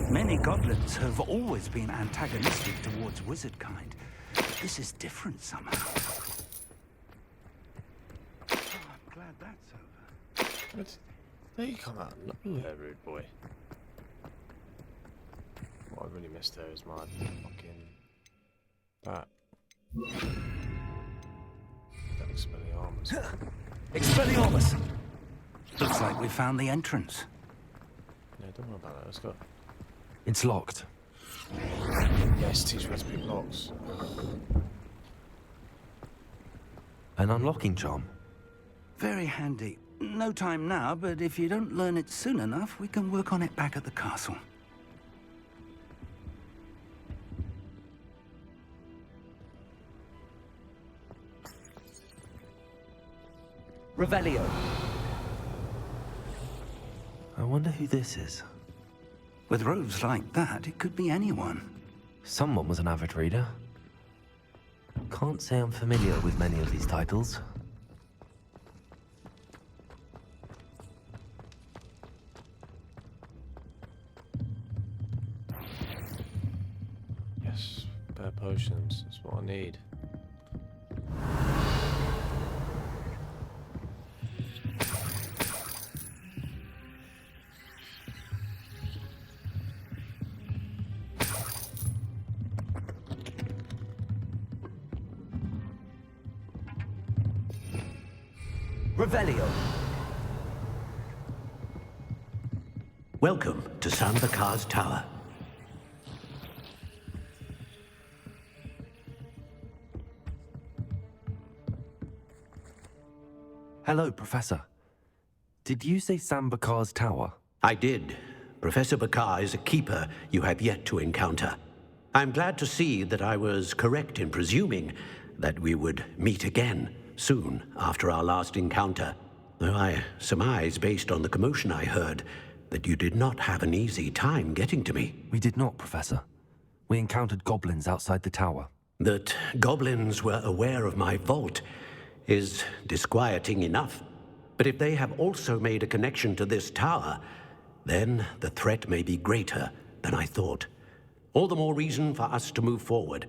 Many goblins have always been antagonistic towards wizard kind. This is different somehow. Oh, I'm glad that's over.
They come out of nowhere, rude boy. What I really missed there is my fucking that. That Expelliarmus.
Expelliarmus!
Looks like we found the entrance.
Yeah, don't worry about that. Let's go.
It's locked.
Yes, teach me how to pick locks.
An unlocking charm.
Very handy. No time now, but if you don't learn it soon enough, we can work on it back at the castle.
Revelio.
I wonder who this is.
With robes like that, it could be anyone.
Someone was an avid reader. Can't say I'm familiar with many of these titles.
Yes, spare potions. That's what I need.
Revelio.
Welcome to Sambakar's Tower.
Hello, Professor. Did you say Sambakar's Tower?
I did. Professor Bakar is a keeper you have yet to encounter. I'm glad to see that I was correct in presuming that we would meet again soon after our last encounter, though I surmise, based on the commotion I heard, that you did not have an easy time getting to me.
We did not, Professor. We encountered goblins outside the tower.
That goblins were aware of my vault is disquieting enough. But if they have also made a connection to this tower, then the threat may be greater than I thought. All the more reason for us to move forward.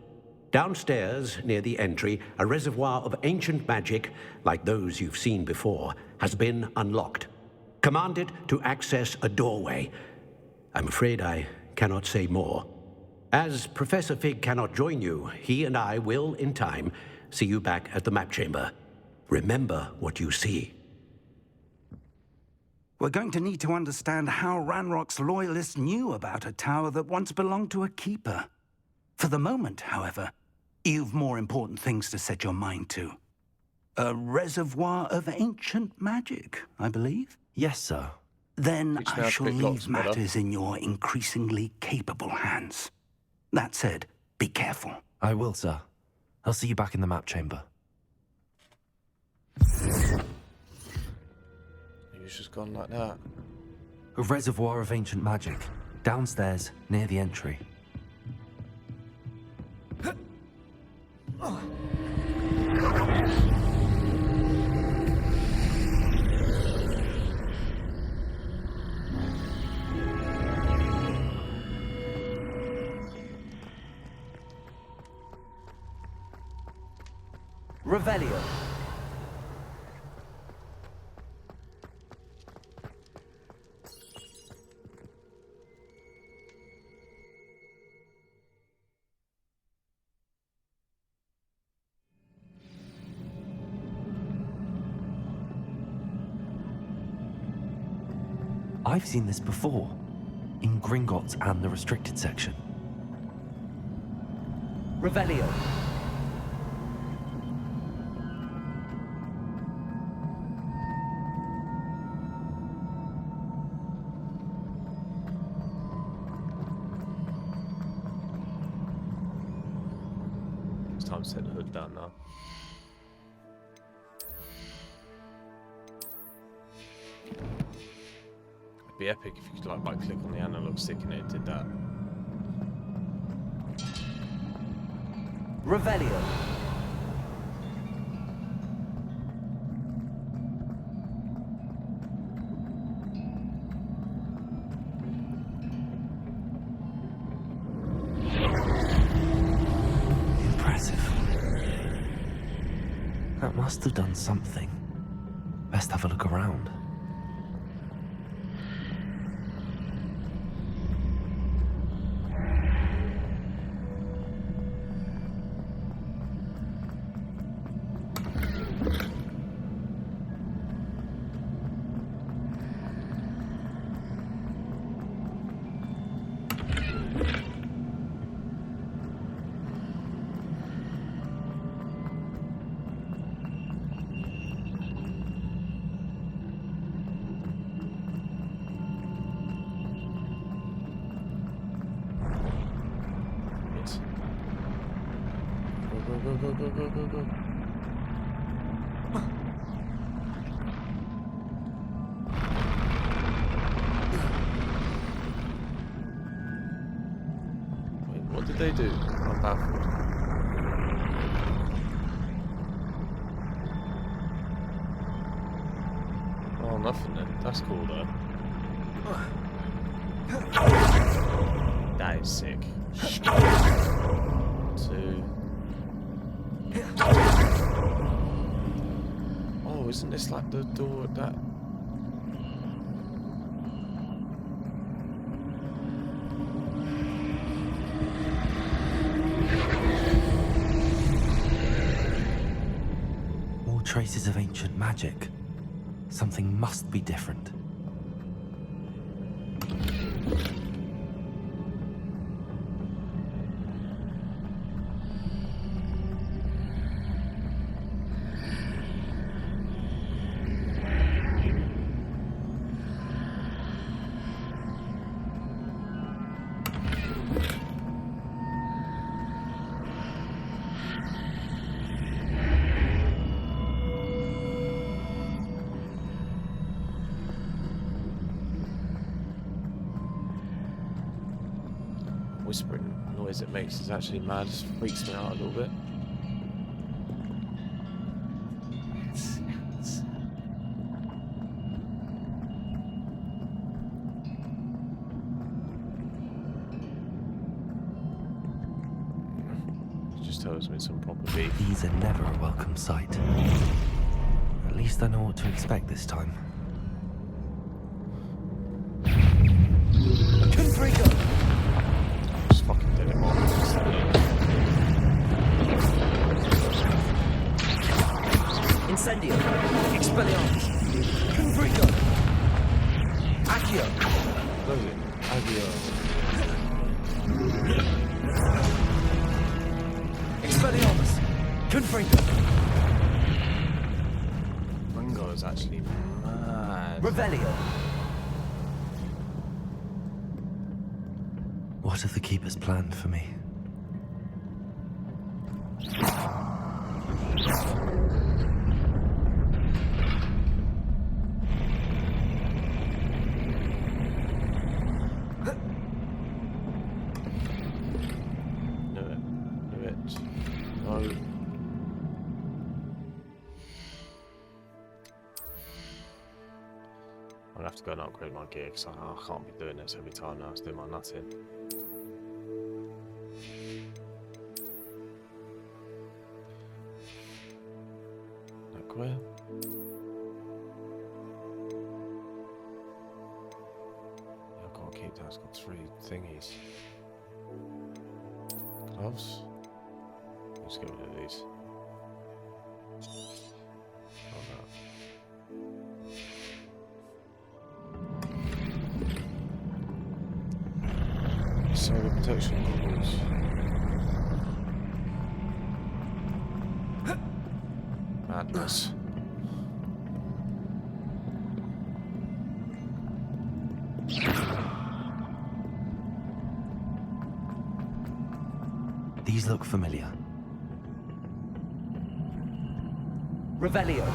Downstairs, near the entry, a reservoir of ancient magic, like those you've seen before, has been unlocked. Commanded to access a doorway. I'm afraid I cannot say more. As Professor Fig cannot join you, he and I will, in time, see you back at the map chamber. Remember what you see.
We're going to need to understand how Ranrock's loyalists knew about a tower that once belonged to a keeper. For the moment, however, you've more important things to set your mind to. A reservoir of ancient magic, I believe?
Yes, sir.
Then
Teach me how
I
to
shall
pick
leave
locks, brother.
matters in your increasingly capable hands. That said, be careful.
I will, sir. I'll see you back in the map chamber.
You've just gone like that.
A reservoir of ancient magic. Downstairs, near the entry.
Revelio.
I've seen this before, in Gringotts and the restricted section.
Revelio.
It's time to set the hood down now. It'd be epic if you could like right click on the analog stick and it did that.
Revelio.
Impressive. That must have done something. Best have a look around.
Go. Wait, what did they do? I'm baffled. Oh, nothing then. That's cool though. That is sick. 2. Oh, isn't this like the door that...
More traces of ancient magic. Something must be different.
whispering noise it makes is actually mad. It freaks me out a little bit. It just tells me some proper beef.
These are never a welcome sight. At least I know what to expect this time.
Just fucking did it all.
Incendio. Expelliarmus. Confringo. Accio.
Close it. Addio.
Expelliarmus. Confringo.
Ringo is actually mad.
Revelio.
What have the Keepers planned for me?
Knew it. No. to go and upgrade my gear because I can't be doing this every time now. It's doing my nutting. Like where? Yeah, I've got to keep that. It's got 3 thingies. Gloves. Let's get rid of these. Solar protection goggles. Madness.
These look familiar.
Revelio.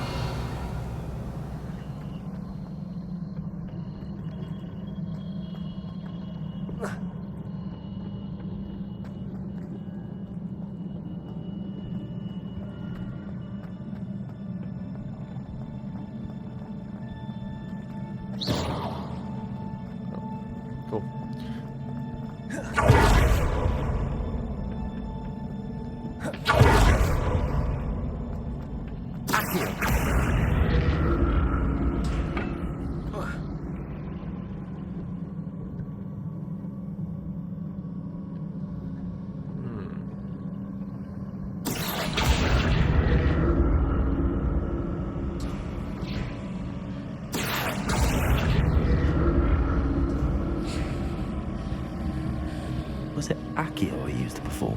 Cool.
Was it Accio I used before?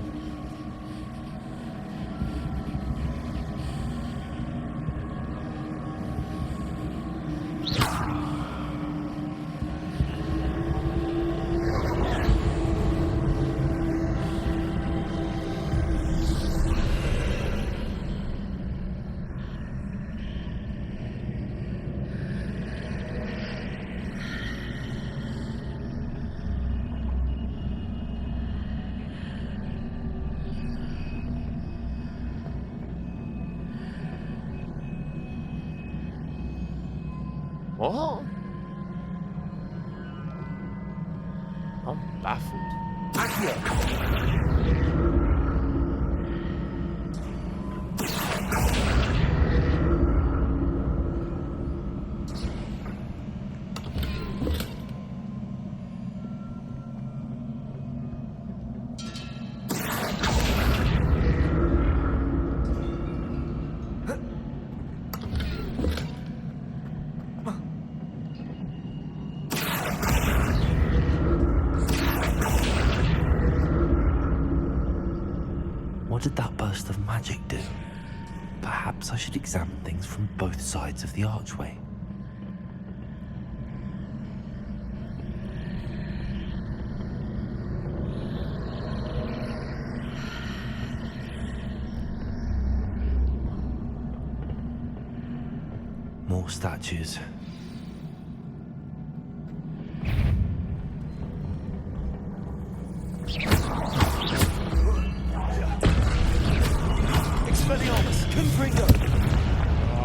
What? I'm baffled.
What did that burst of magic do? Perhaps I should examine things from both sides of the archway. More statues.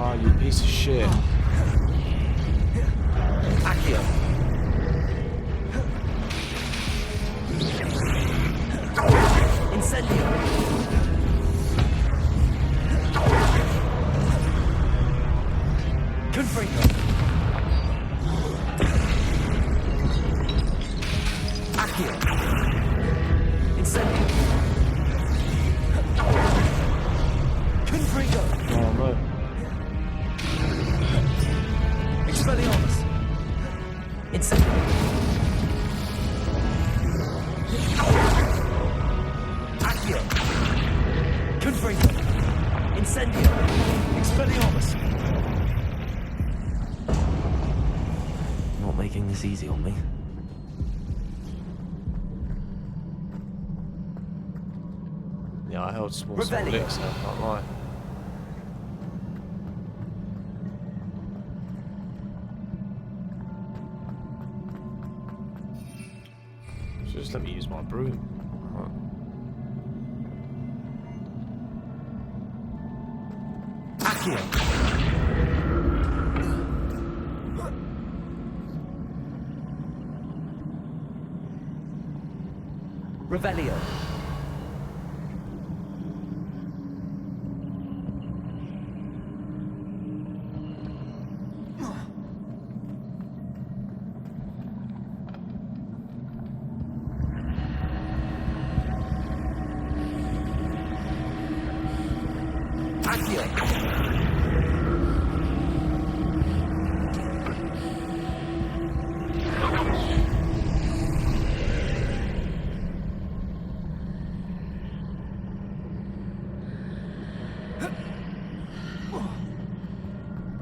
Oh, you piece of shit.
Accio. Incendio. Confringo. Accio. Incendio. Confringo.
Oh no.
Expelliarmus. Incendio. Accio. Confringo. Incendio. Expelliarmus.
Not making this easy on me.
Yeah, I held small licks there, I can't lie. Just let me use my broom.
Accio. Revelio.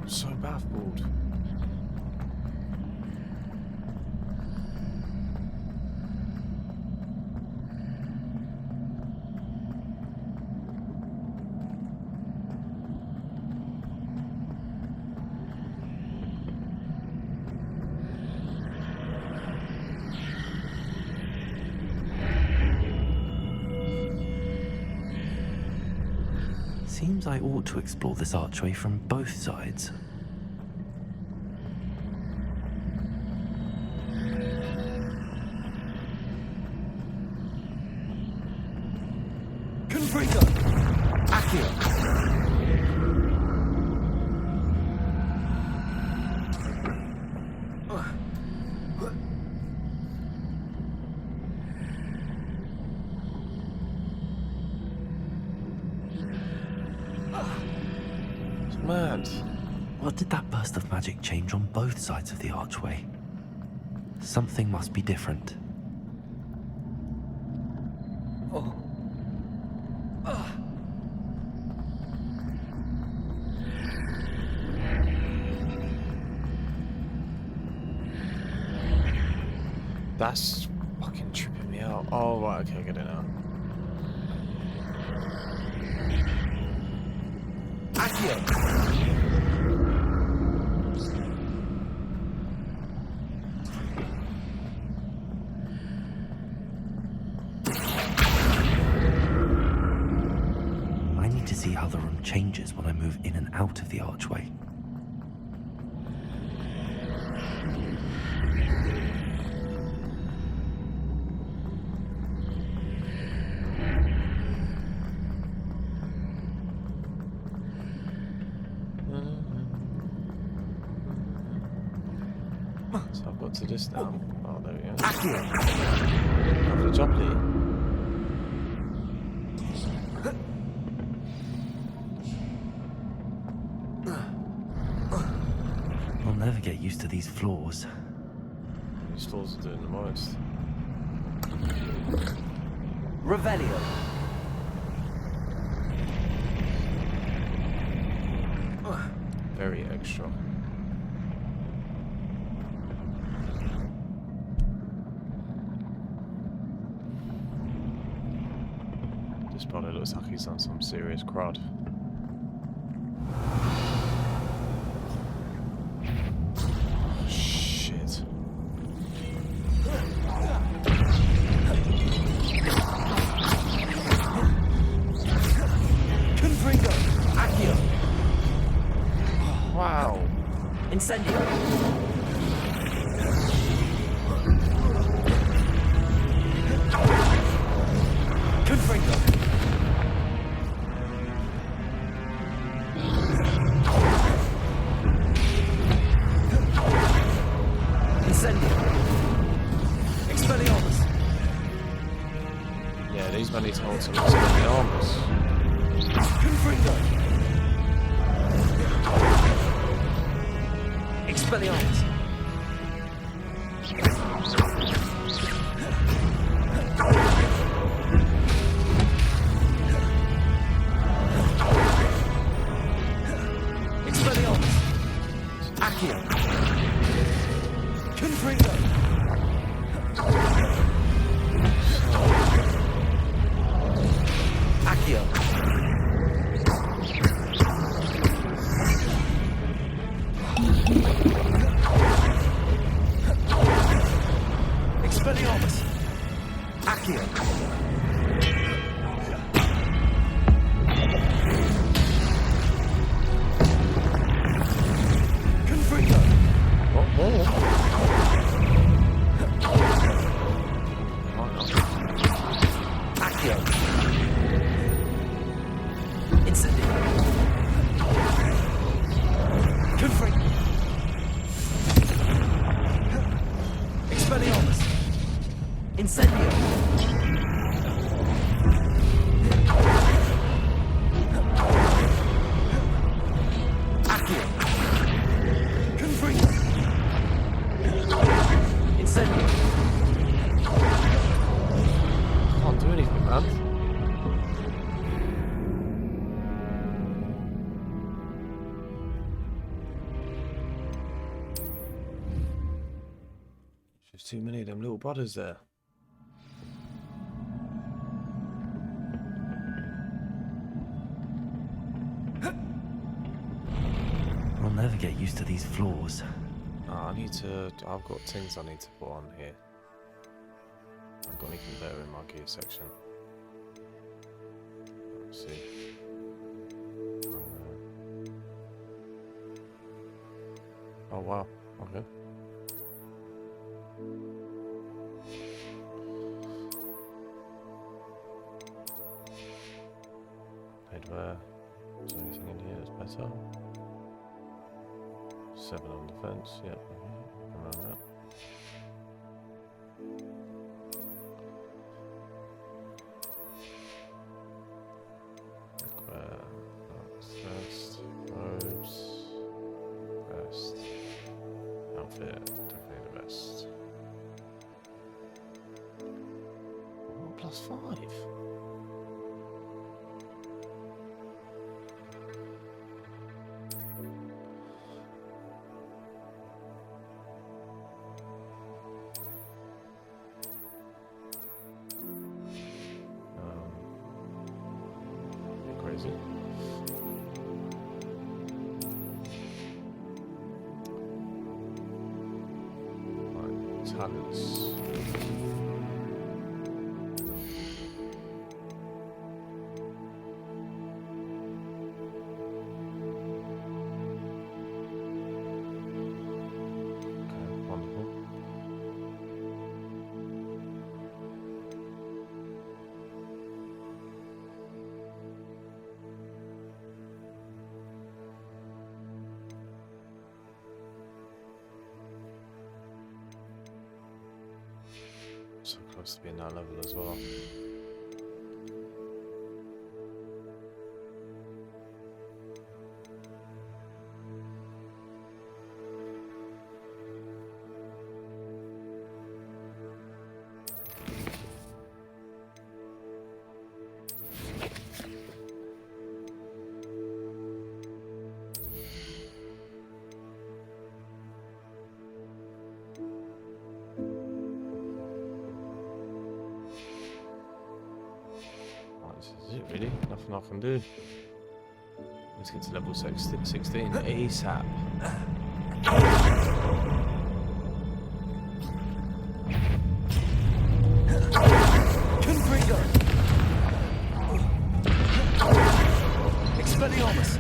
I'm so baffled.
Seems I ought to explore this archway from both sides.
Confringo. Accio.
It's mad.
What did that burst of magic change on both sides of the archway? Something must be different.
That's fucking tripping me out. Oh, right, okay, I get it now.
I need to see how the room changes when I move in and out of the archway.
So I've got to this now. Oh, there we go. Lovely jubbly.
I'll never get used to these floors.
These floors are doing the most.
Revelio.
Very extra. This brother looks like he's on some serious crud. Shit.
Confringo. Accio.
Wow.
Incendio. Confringo. Incendio. Expelliarmus.
Yeah, these men need to hold some arms.
Confringo. Expelliarmus. Expelliarmus. Accio. Confringo. Accio. Expelliarmus. Accio. Confringo.
What more? Why not?
Incendio. Confringo. Expelliarmus. Incendio. Accio. Confringo. Incendio.
Can't do anything, man. There's too many of them little brothers there.
I'll never get used to these floors.
I've got things I need to put on here. I've got anything better in my gear section. Let's see. Oh wow, okay. Headwear. Is there anything in here that's better? 7 on defense, yep. Around that. Vest, robes, vest, outfit, definitely the vest. +5. Crazy. Right, talents. Okay, wonderful. So close to being that level as well. This is it really, nothing I can do. Let's get to level 16 ASAP.
Confringo. Expelliarmus.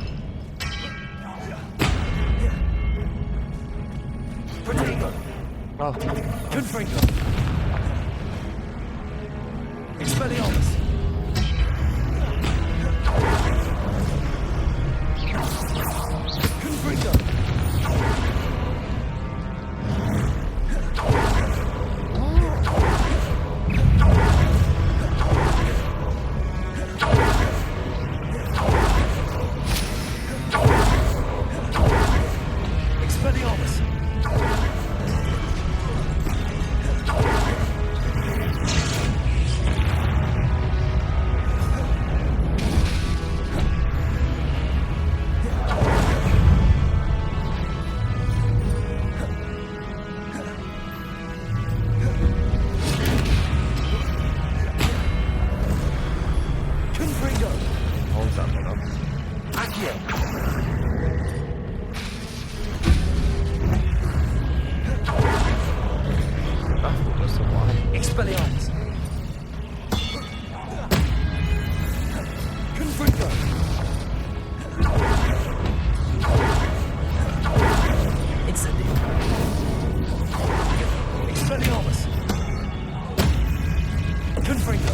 Protego.
Oh.
Confringo. Expelliarmus. Confringo. Expelliarmus. Confringo.
Hold that one up.
Accio.
Baffled as to why.
Expelliarmus. Confringo. Incendio. Expelliarmus. Confringo.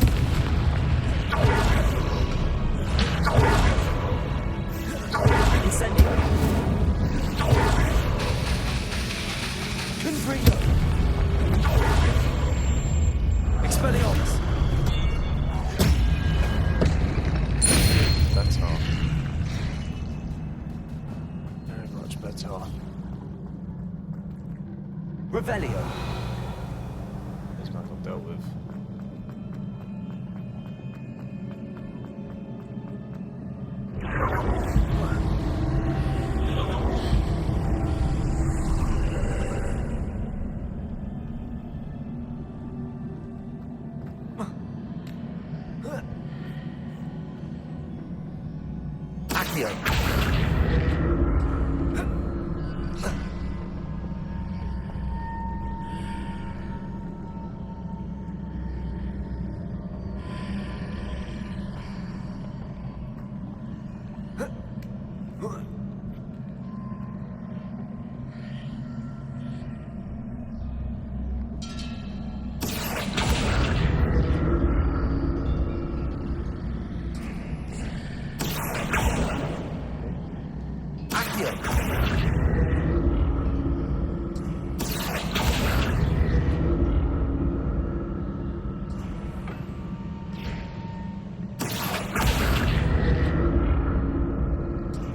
Revelio.
This man got dealt with.
Accio.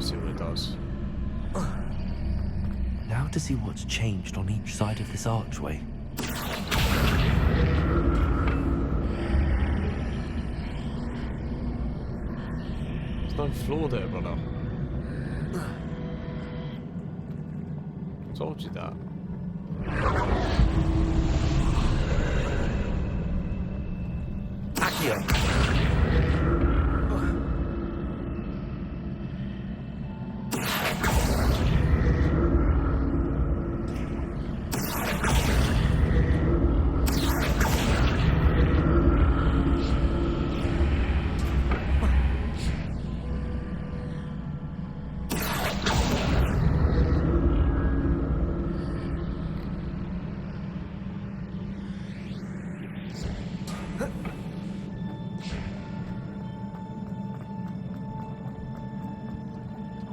See what it does.
Now to see what's changed on each side of this archway.
There's no floor there, brother. Told you that.
Accio.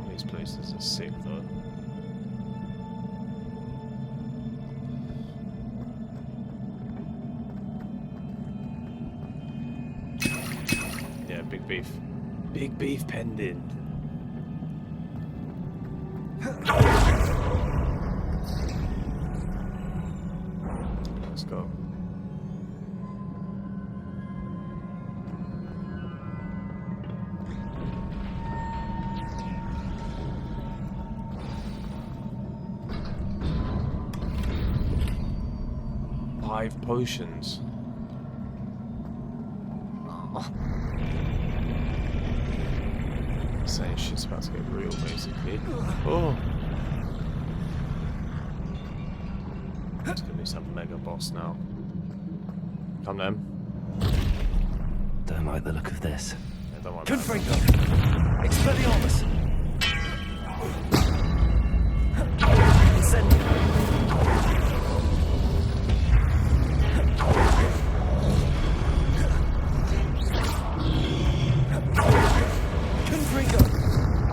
These places are sick, though. Yeah, big beef. Big beef pending. Let's go. Five potions. Oh. Saying shit's about to get real, basically. Oh. It's gonna be some mega boss now. Come then.
Don't like the look of this.
Yeah, don't worry about
Confringo.
it.
Expelliarmus. Incendio. Confringo.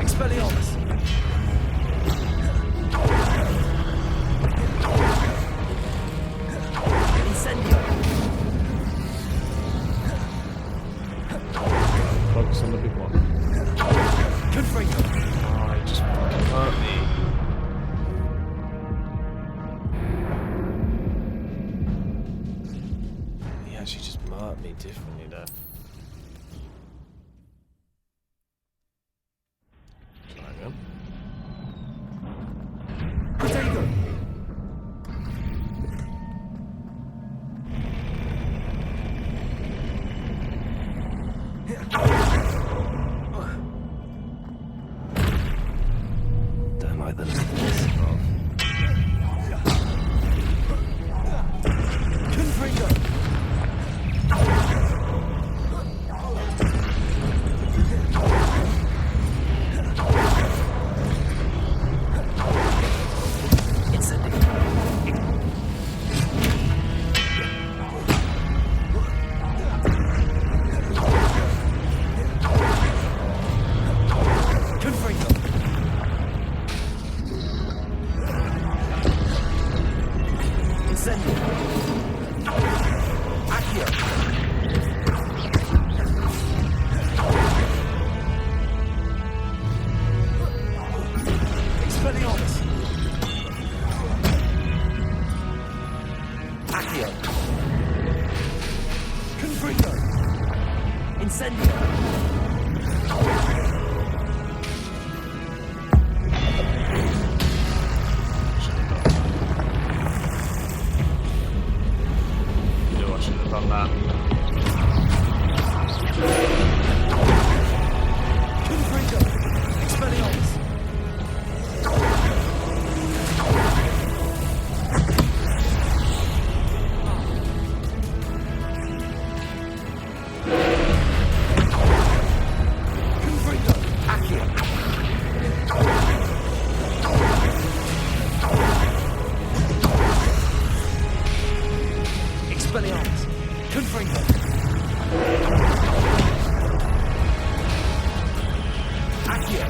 Expelliarmus. Incendio.
Focus on the big one.
Confringo.
Oh, he just fucking hurt me. He actually just marked me differently there. Try again.
Protego.
I shouldn't have done that.
Confringo! Expelliarmus! Confringo! Accio! Expelliarmus! Confringo! Accio!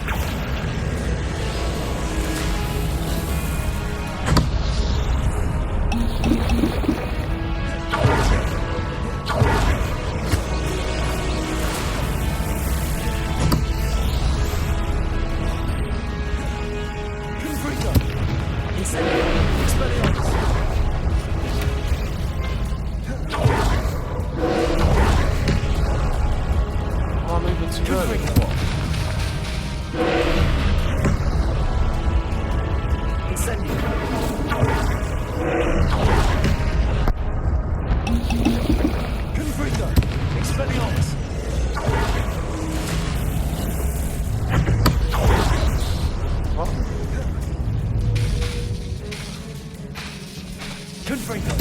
Confringo! Incendio! Expelliarmus!
Oh, I'm moving too early.
Incendio! Confringo! Expelliarmus!
What?
Confringo!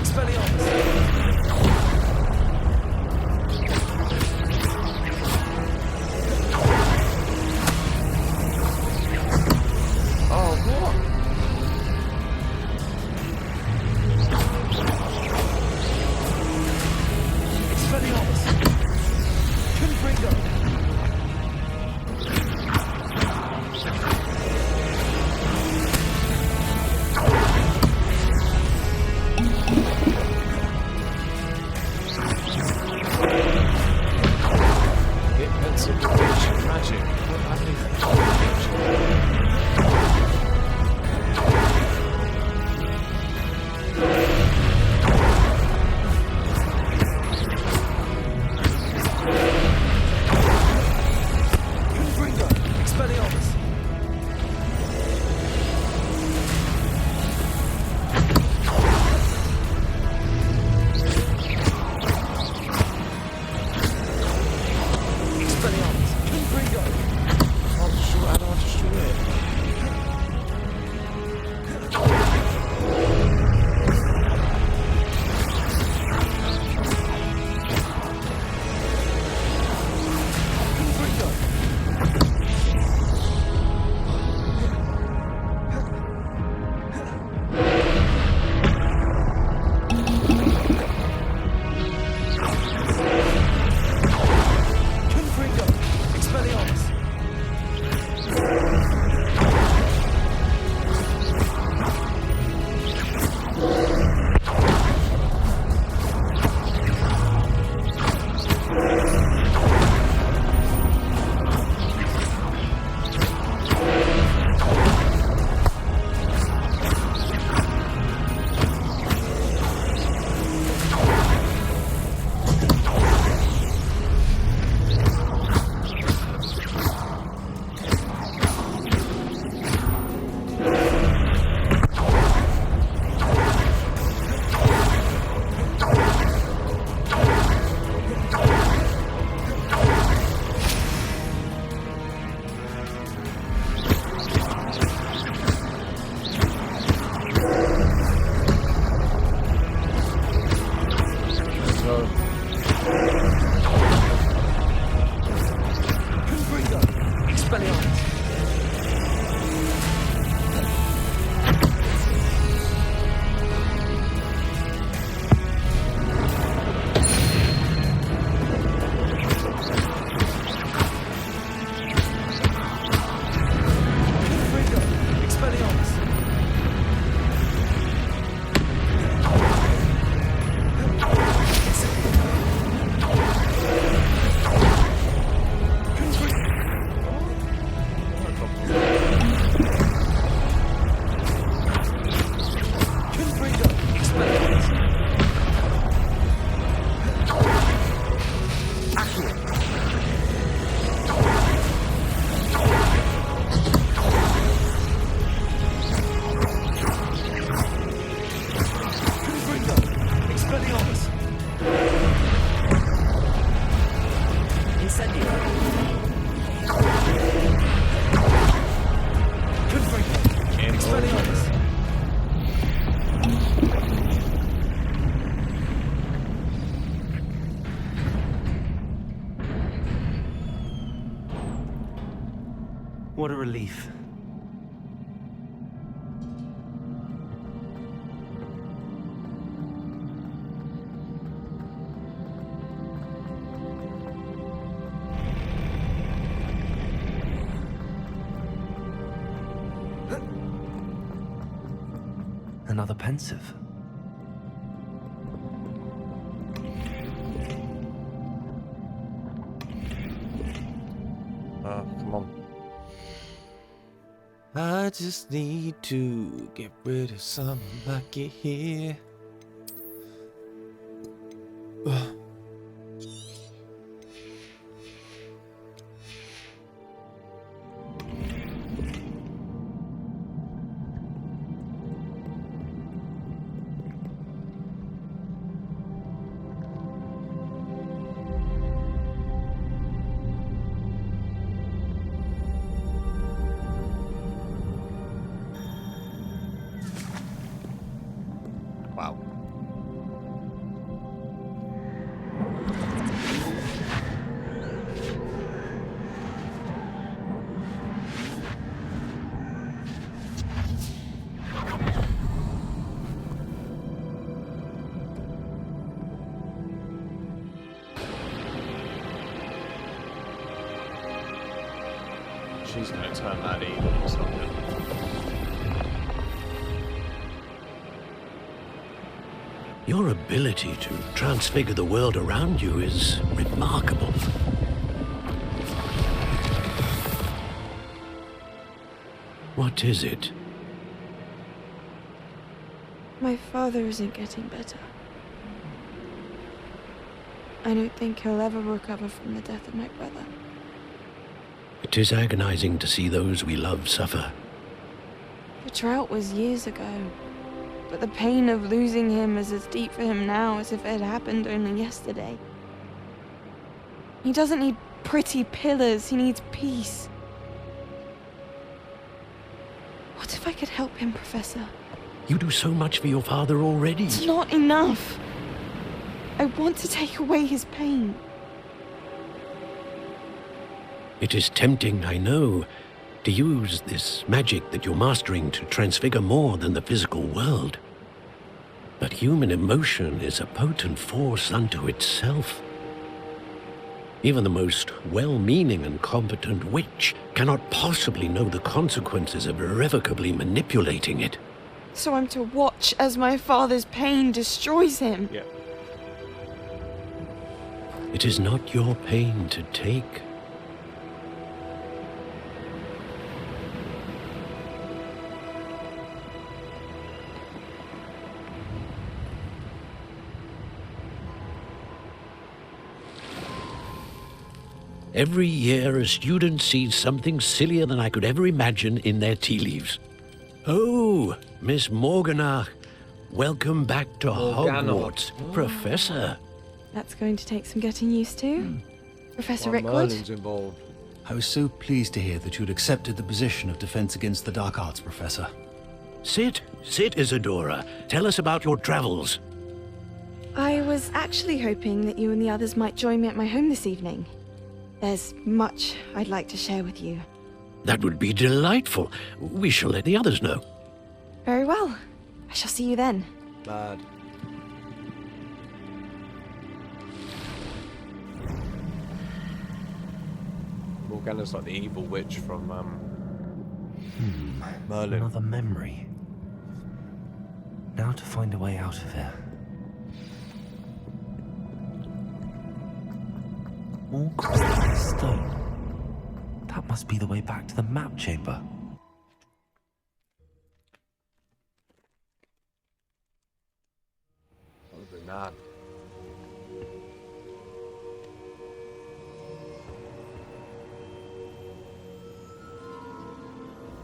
Expelliarmus!
Oh, what?
Expelliarmus! Confringo!
It meant some ancient magic. What
Confringo! Expelliarmus! Expelliarmus! Confringo!
I don't want to destroy it.
Incendio. Confringo. Expelliarmus.
What a relief. Another pensive.
Come on. I just need to get rid of some like it here. Wow. She's gonna turn that evil or something.
Your ability to transfigure the world around you is remarkable. What is it?
My father isn't getting better. I don't think he'll ever recover from the death of my brother.
It is agonizing to see those we love suffer.
The drought was years ago, but the pain of losing him is as deep for him now as if it had happened only yesterday. He doesn't need pretty pillars, he needs peace. What if I could help him, Professor?
You do so much for your father already.
It's not enough. I want to take away his pain.
It is tempting, I know, to use this magic that you're mastering to transfigure more than the physical world. But human emotion is a potent force unto itself. Even the most well-meaning and competent witch cannot possibly know the consequences of irrevocably manipulating it.
So I'm to watch as my father's pain destroys him?
Yeah.
It is not your pain to take. Every year, a student sees something sillier than I could ever imagine in their tea leaves. Oh, Miss Morganach, welcome back to Hogwarts, Professor.
That's going to take some getting used to. Professor
Well,
Rickwood?
Merlin's involved.
I was so pleased to hear that you'd accepted the position of Defense Against the Dark Arts, Professor.
Sit, Isadora. Tell us about your travels.
I was actually hoping that you and the others might join me at my home this evening. There's much I'd like to share with you.
That would be delightful. We shall let the others know.
Very well. I shall see you then.
Mad. Morgana's like the evil witch from Merlin.
Another memory. Now to find a way out of here. All carved in stone. That must be the way back to the map chamber.
That would be mad.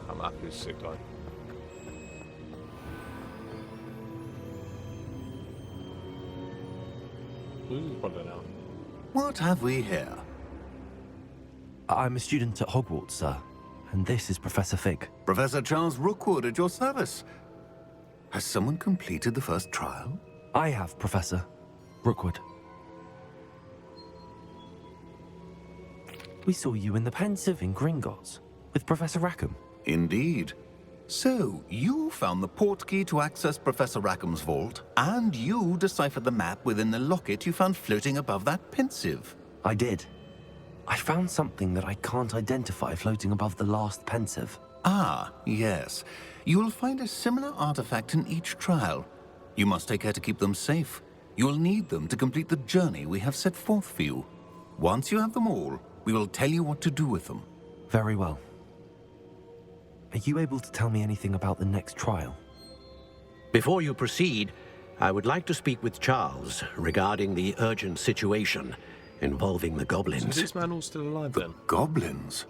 That map is sick, though. Who's brother now?
What have we here?
I'm a student at Hogwarts, sir. And this is Professor Fig.
Professor Charles Rookwood at your service. Has someone completed the first trial?
I have, Professor Rookwood. We saw you in the Pensive in Gringotts with Professor Rackham.
Indeed. So, you found the portkey to access Professor Rackham's vault, and you deciphered the map within the locket you found floating above that Pensive.
I did. I found something that I can't identify floating above the last Pensive.
Ah, yes. You will find a similar artifact in each trial. You must take care to keep them safe. You will need them to complete the journey we have set forth for you. Once you have them all, we will tell you what to do with them.
Very well. Are you able to tell me anything about the next trial?
Before you proceed, I would like to speak with Charles regarding the urgent situation involving the goblins.
Is this man all still alive then?
Goblins?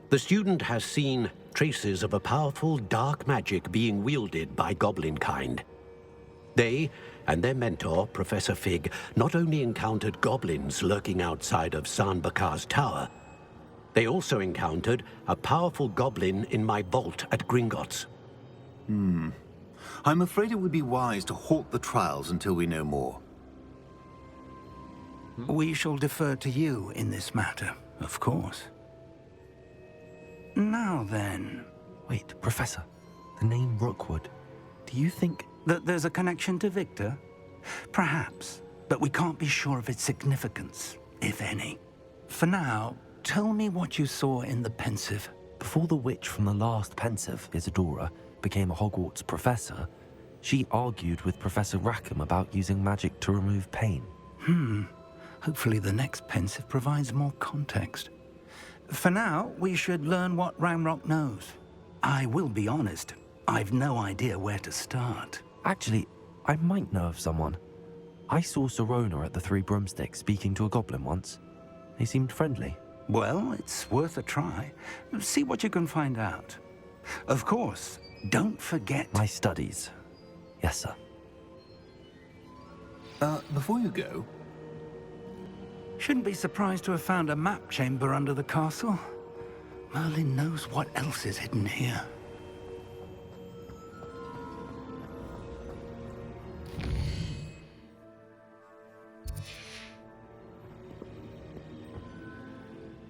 The student has seen traces of a powerful dark magic being wielded by goblin kind. They and their mentor, Professor Fig, not only encountered goblins lurking outside of Sanbakar's tower, they also encountered a powerful goblin in my vault at Gringotts.
I'm afraid it would be wise to halt the trials until we know more.
We shall defer to you in this matter, of course. Now then...
Wait, Professor. The name Rookwood. Do you think...
that there's a connection to Victor? Perhaps, but we can't be sure of its significance, if any. For now, tell me what you saw in the Pensive.
Before the witch from the last Pensive, Isadora, became a Hogwarts professor, she argued with Professor Rackham about using magic to remove pain.
Hopefully the next Pensive provides more context. For now, we should learn what Ramrock knows. I will be honest, I've no idea where to start.
Actually, I might know of someone. I saw Serona at the Three Broomsticks speaking to a goblin once. They seemed friendly.
Well, it's worth a try. See what you can find out. Of course, don't forget...
My studies. Yes, sir.
Before you go...
Shouldn't be surprised to have found a map chamber under the castle. Merlin knows what else is hidden here.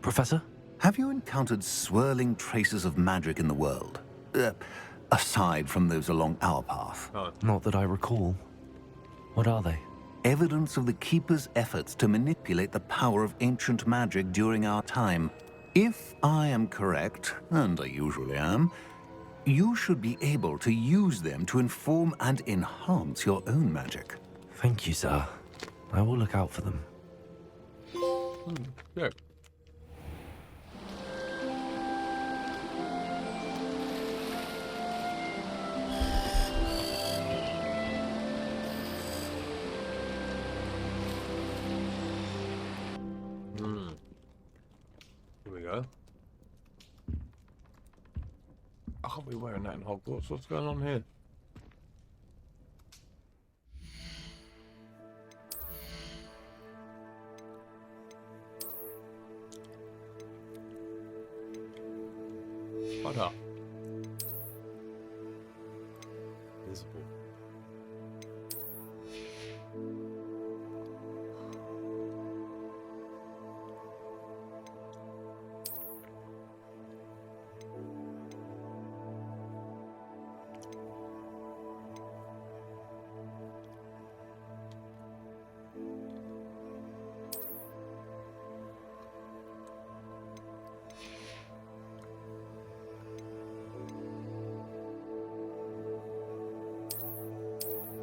Professor?
Have you encountered swirling traces of magic in the world? Aside from those along our path?
Not that I recall. What are they?
Evidence of the Keeper's efforts to manipulate the power of ancient magic during our time. If I am correct, and I usually am, you should be able to use them to inform and enhance your own magic.
Thank you, sir. I will look out for them.
Yeah. Here we go. I can't be wearing that in Hogwarts. What's going on here? What up? Visible.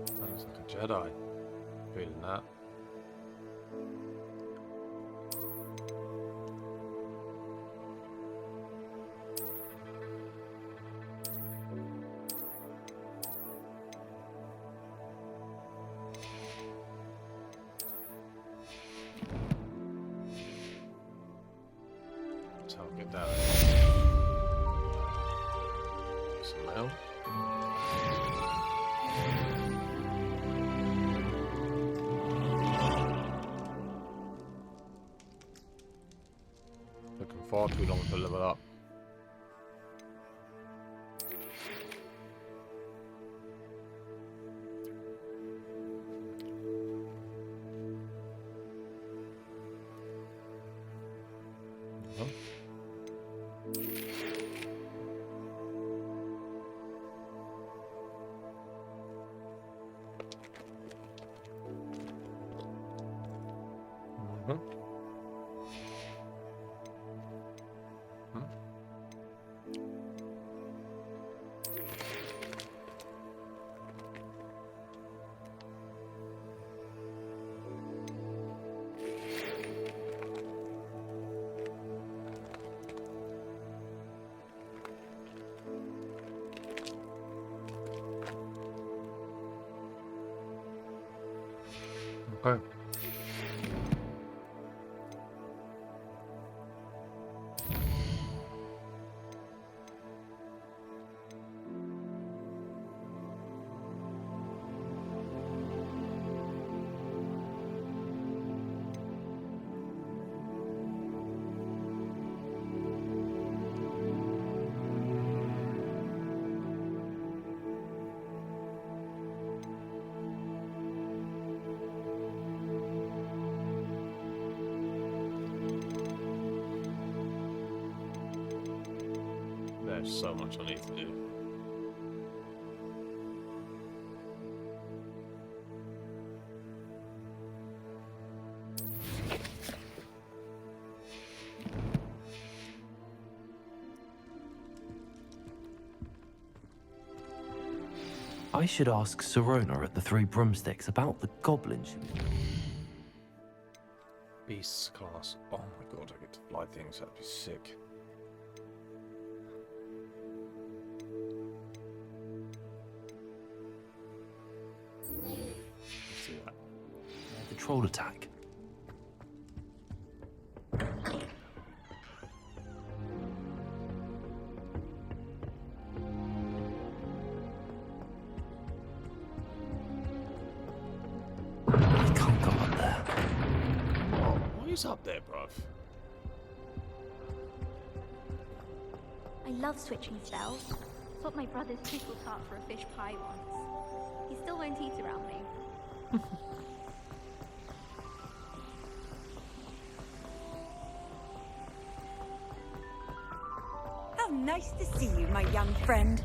Sounds like a Jedi. Feeling that. So I'll get that. Some mail. Looking far too long to level up. Okay. There's so much I need to do.
I should ask Sirona at the Three Broomsticks about the goblin ship.
Beasts class. Oh my god, I get to fly things. That'd be sick. Let's do that.
The troll attack.
Who's up there, bruv?
I love switching spells. Swapped my brother's pickle tart for a fish pie once. He still won't eat around me.
How nice to see you, my young friend.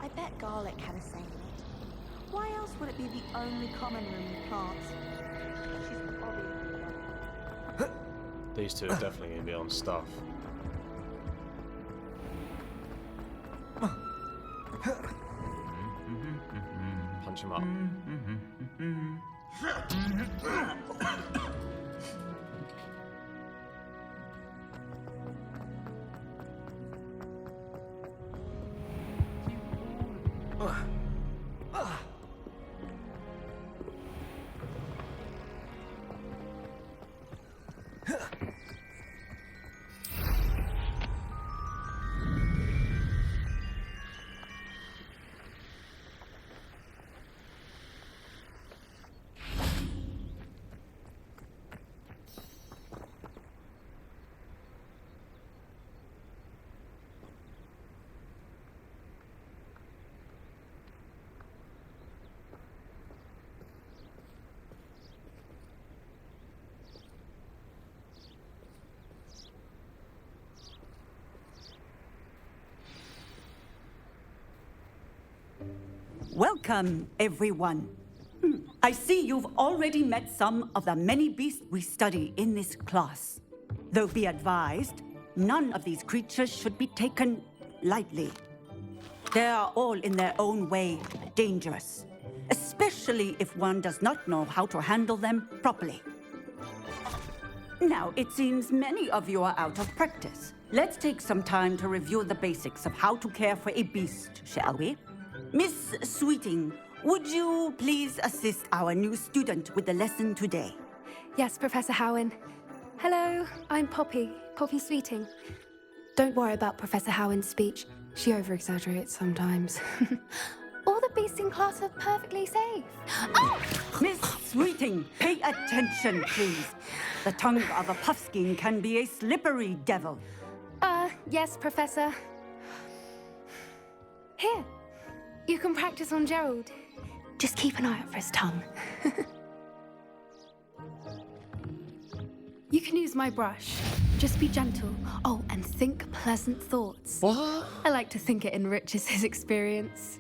I bet garlic had a say in it. Why else would it be the only common room with plants? She's obviously...
These two are definitely going to be on stuff. Punch him up.
Welcome, everyone. I see you've already met some of the many beasts we study in this class. Though be advised, none of these creatures should be taken
lightly. They are all in their own way dangerous, especially if one does not know how to handle them properly. Now, it seems many of you are out of practice. Let's take some time to review the basics of how to care for a beast, shall we? Miss Sweeting, would you please assist our new student with the lesson today?
Yes, Professor Howen. Hello, I'm Poppy Sweeting. Don't worry about Professor Howen's speech. She over-exaggerates sometimes. All the beasts in class are perfectly safe. Oh!
Miss Sweeting, pay attention, please. The tongue of a puffskein can be a slippery devil.
Yes, Professor. Here, you can practice on Gerald. Just keep an eye out for his tongue. You can use my brush. Just be gentle. Oh, and think pleasant thoughts.
What?
I like to think it enriches his experience.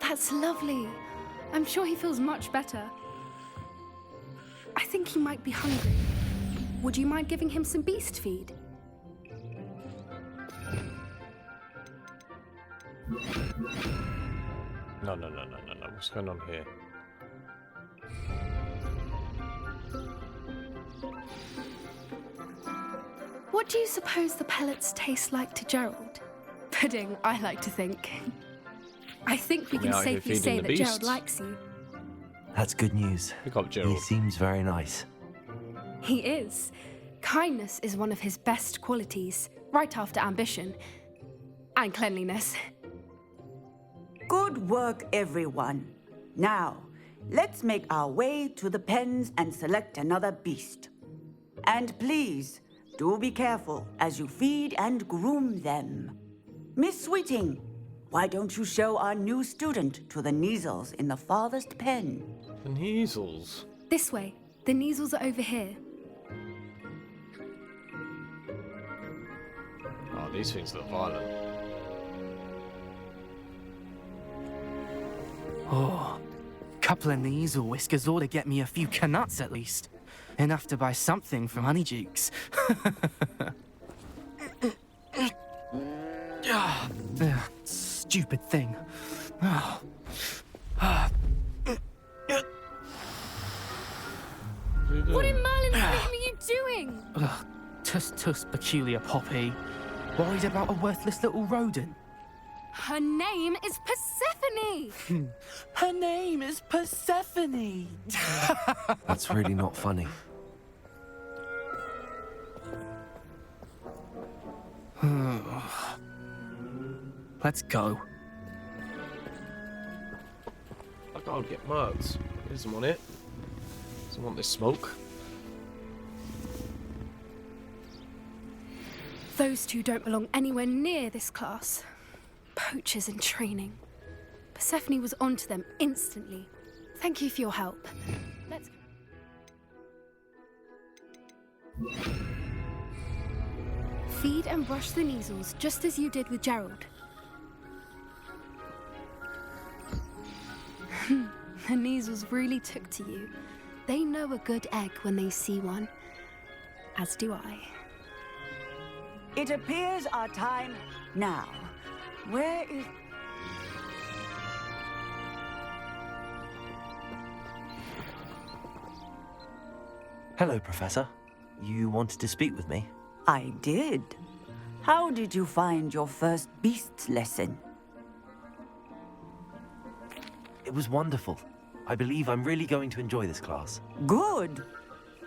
That's lovely. I'm sure he feels much better. I think he might be hungry. Would you mind giving him some beast feed?
No. What's going on here?
What do you suppose the pellets taste like to Gerald? Pudding, I like to think. I think we can
Out here
safely
feeding
say
the
that
beasts.
Gerald likes you.
That's good news.
Pick up Gerald.
He seems very nice.
He is. Kindness is one of his best qualities, right after ambition. And cleanliness.
Good work, everyone. Now, let's make our way to the pens and select another beast. And please, do be careful as you feed and groom them. Miss Sweeting, why don't you show our new student to the Neasels in the farthest pen?
The Neasels?
This way. The Neasels are over here.
Oh, these things look violent.
Oh, couple of Neasel whiskers ought to get me a few canuts at least. Enough to buy something from Honeydukes. Stupid thing.
What in Merlin's name are you doing?
Tuss, peculiar Poppy. Worried about a worthless little rodent?
Her name is Persephone!
Her name is Persephone!
That's really not funny.
Let's go.
I can't get murked. He doesn't want it. Doesn't want this smoke.
Those two don't belong anywhere near this class. Poachers in training. Persephone was onto them instantly. Thank you for your help. Let's... Feed and brush the Neasels just as you did with Gerald. The Neasels really took to you. They know a good egg when they see one. As do I.
It appears our time now. Where is...
Hello, Professor. You wanted to speak with me?
I did. How did you find your first beasts lesson?
It was wonderful. I believe I'm really going to enjoy this class.
Good.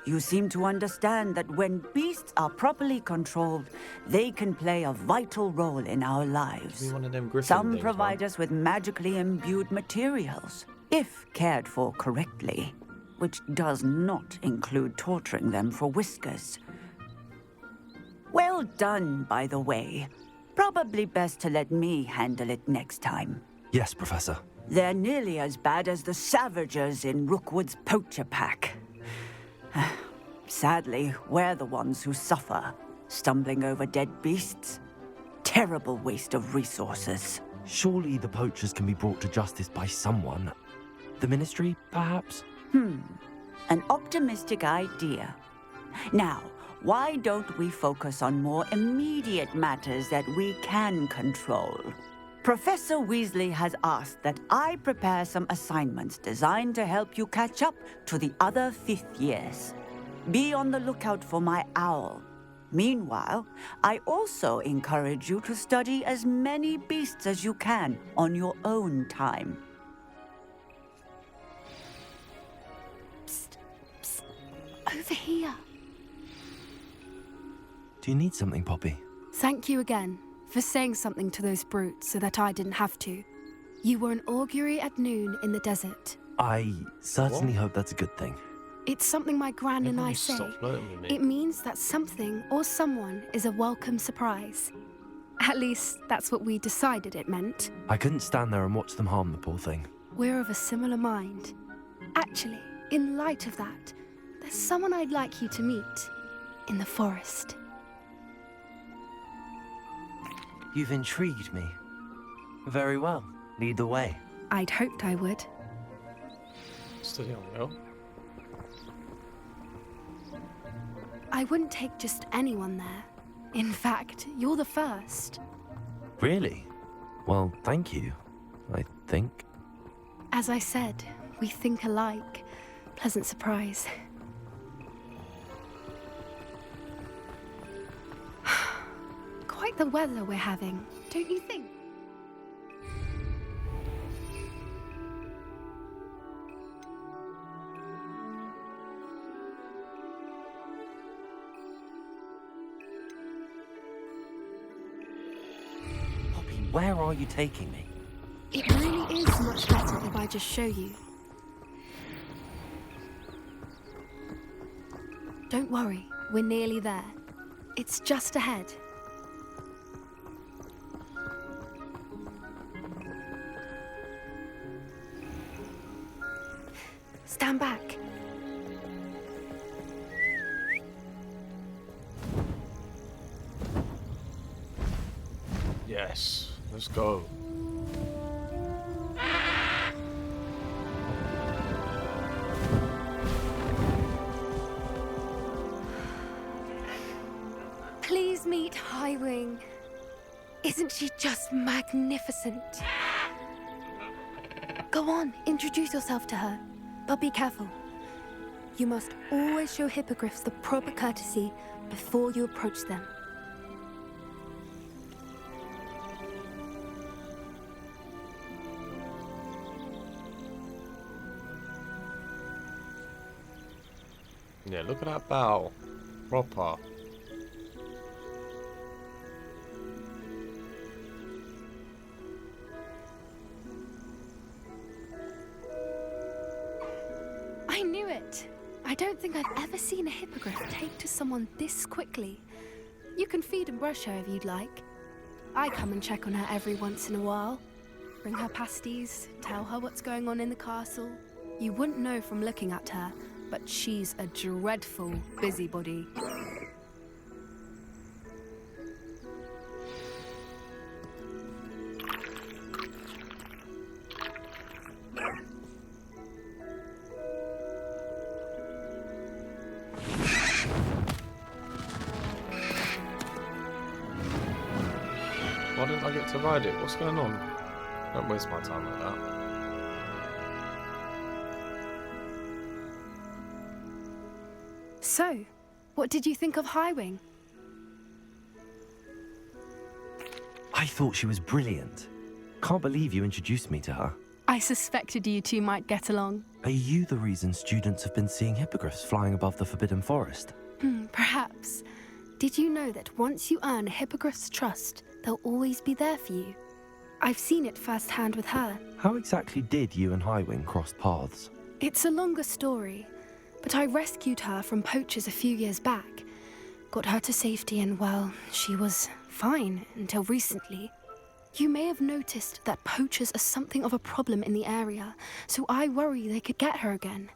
You seem to understand that when beasts are properly controlled, they can play a vital role in our lives.
Be one of them Griffin
Some
things,
provide
man.
us with magically imbued materials, if cared for correctly, which does not include torturing them for whiskers. Well done, by the way. Probably best to let me handle it next time.
Yes, Professor.
They're nearly as bad as the Savagers in Rookwood's poacher pack. Sadly, we're the ones who suffer, stumbling over dead beasts. Terrible waste of resources.
Surely the poachers can be brought to justice by someone. The Ministry, perhaps?
An optimistic idea. Now, why don't we focus on more immediate matters that we can control? Professor Weasley has asked that I prepare some assignments designed to help you catch up to the other 5th years. Be on the lookout for my owl. Meanwhile, I also encourage you to study as many beasts as you can on your own time.
Psst, psst, over here.
Do you need something, Poppy?
Thank you again for saying something to those brutes so that I didn't have to. You were an augury at noon in the desert.
I certainly hope that's a good thing.
It's something my gran and I
Everyone
say.
stop flirting with me.
It means that something or someone is a welcome surprise. At least, that's what we decided it meant.
I couldn't stand there and watch them harm the poor thing.
We're of a similar mind. Actually, in light of that, there's someone I'd like you to meet in the forest.
You've intrigued me. Very well. Lead the way.
I'd hoped I would.
Steady on, girl.
I wouldn't take just anyone there. In fact, you're the first.
Really? Well, thank you, I think.
As I said, we think alike. Pleasant surprise. Quite the weather we're having, don't you think?
Where are you taking me?
It really is much better if I just show you. Don't worry, we're nearly there. It's just ahead. Stand back.
Yes, let's go.
Please meet Highwing. Isn't she just magnificent? Go on, introduce yourself to her. But be careful. You must always show hippogriffs the proper courtesy before you approach them.
Yeah, look at that bow. Proper.
I knew it. I don't think I've ever seen a hippogriff take to someone this quickly. You can feed and brush her if you'd like. I come and check on her every once in a while. Bring her pasties, tell her what's going on in the castle. You wouldn't know from looking at her, but she's a dreadful busybody.
Why didn't I get to ride it? What's going on? Don't waste my time like that.
So, what did you think of Highwing?
I thought she was brilliant. Can't believe you introduced me to her.
I suspected you two might get along.
Are you the reason students have been seeing hippogriffs flying above the Forbidden Forest?
Perhaps. Did you know that once you earn a hippogriff's trust, they'll always be there for you? I've seen it firsthand with her.
How exactly did you and Highwing cross paths?
It's a longer story, but I rescued her from poachers a few years back. Got her to safety and, well, she was fine until recently. You may have noticed that poachers are something of a problem in the area, so I worry they could get her again.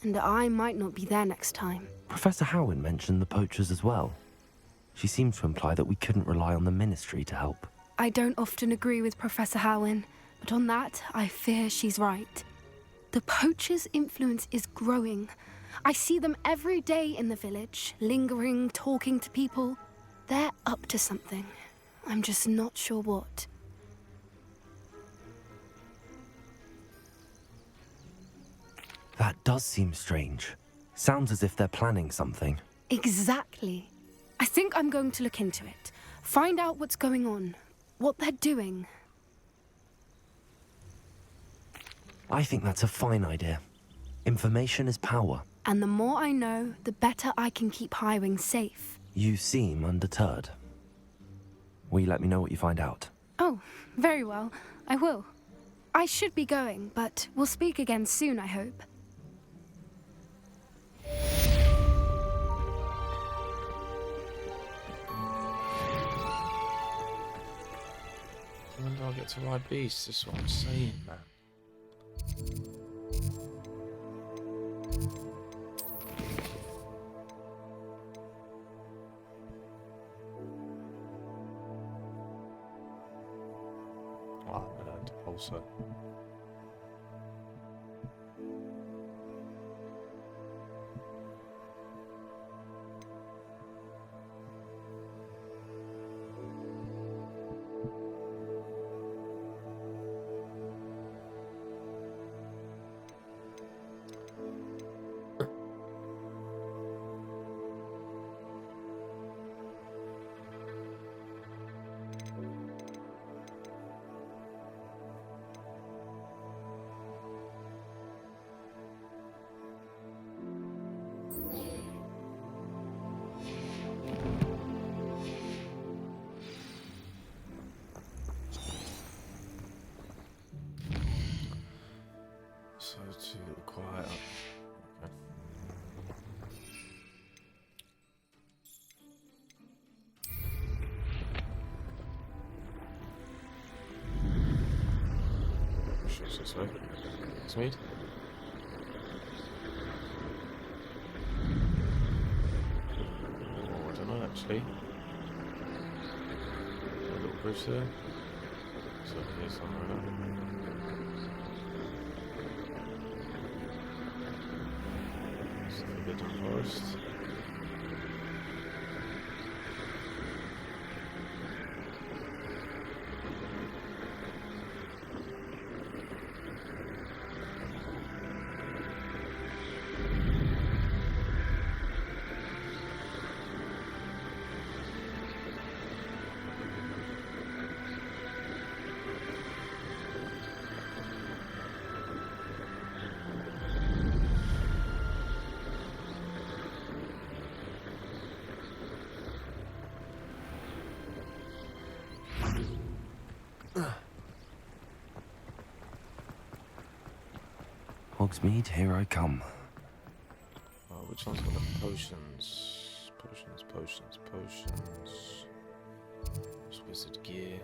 And I might not be there next time.
Professor Howen mentioned the poachers as well. She seemed to imply that we couldn't rely on the Ministry to help.
I don't often agree with Professor Howen, but on that, I fear she's right. The poachers' influence is growing. I see them every day in the village, lingering, talking to people. They're up to something. I'm just not sure what.
That does seem strange. Sounds as if they're planning something.
Exactly. I think I'm going to look into it. Find out what's going on, what they're doing.
I think that's a fine idea. Information is power.
And the more I know, the better I can keep Highwing safe.
You seem undeterred. Will you let me know what you find out?
Oh, very well. I will. I should be going, but we'll speak again soon, I hope.
When do I get to ride beasts? That's what I'm saying, man. Oh, I learned also. So to acquire. Okay. Sure, this way. Sweet. Oh, I don't know actually. A little bridge there. So here somewhere. Forbidden Forest.
Hogsmeade, here I come.
Oh, which one's got the potions? Potions. It's wizard gear.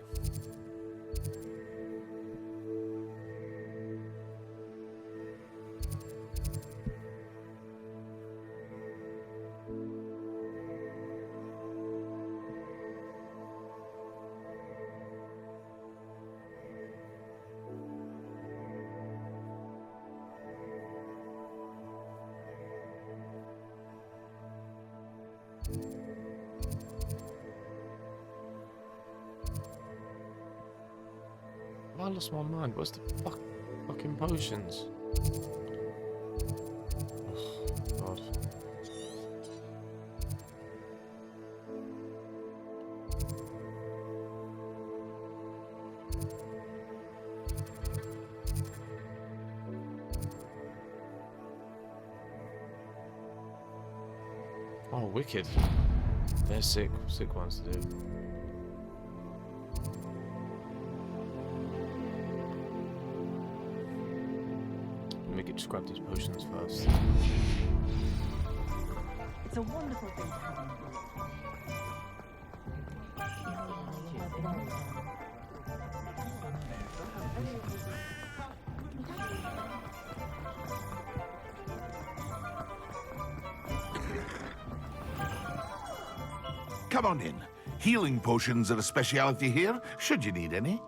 I lost my mind. What's the fucking potions? Oh, God. Oh, wicked. They're sick ones to do. Let me just grab these potions first.
It's a wonderful thing to have.
Come on in. Healing potions are a speciality here, should you need any.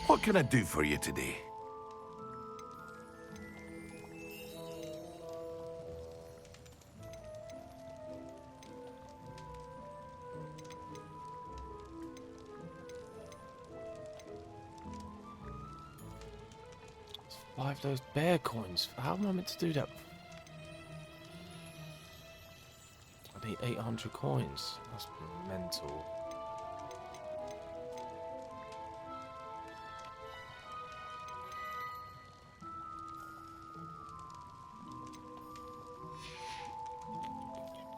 What can I do for you today?
Five of those bear coins. How am I meant to do that? I need 800 coins. That's mental.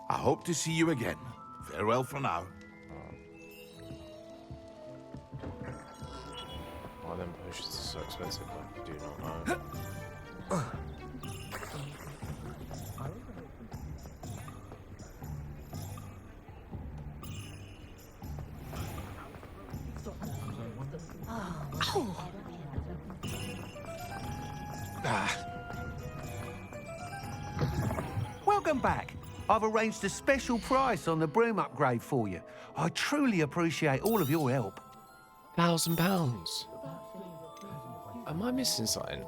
I hope to see you again. Farewell for now.
Why them potions are so expensive, I do not know.
Welcome back. I've arranged a special price on the broom upgrade for you. I truly appreciate all of your help.
£1,000. Am I missing something?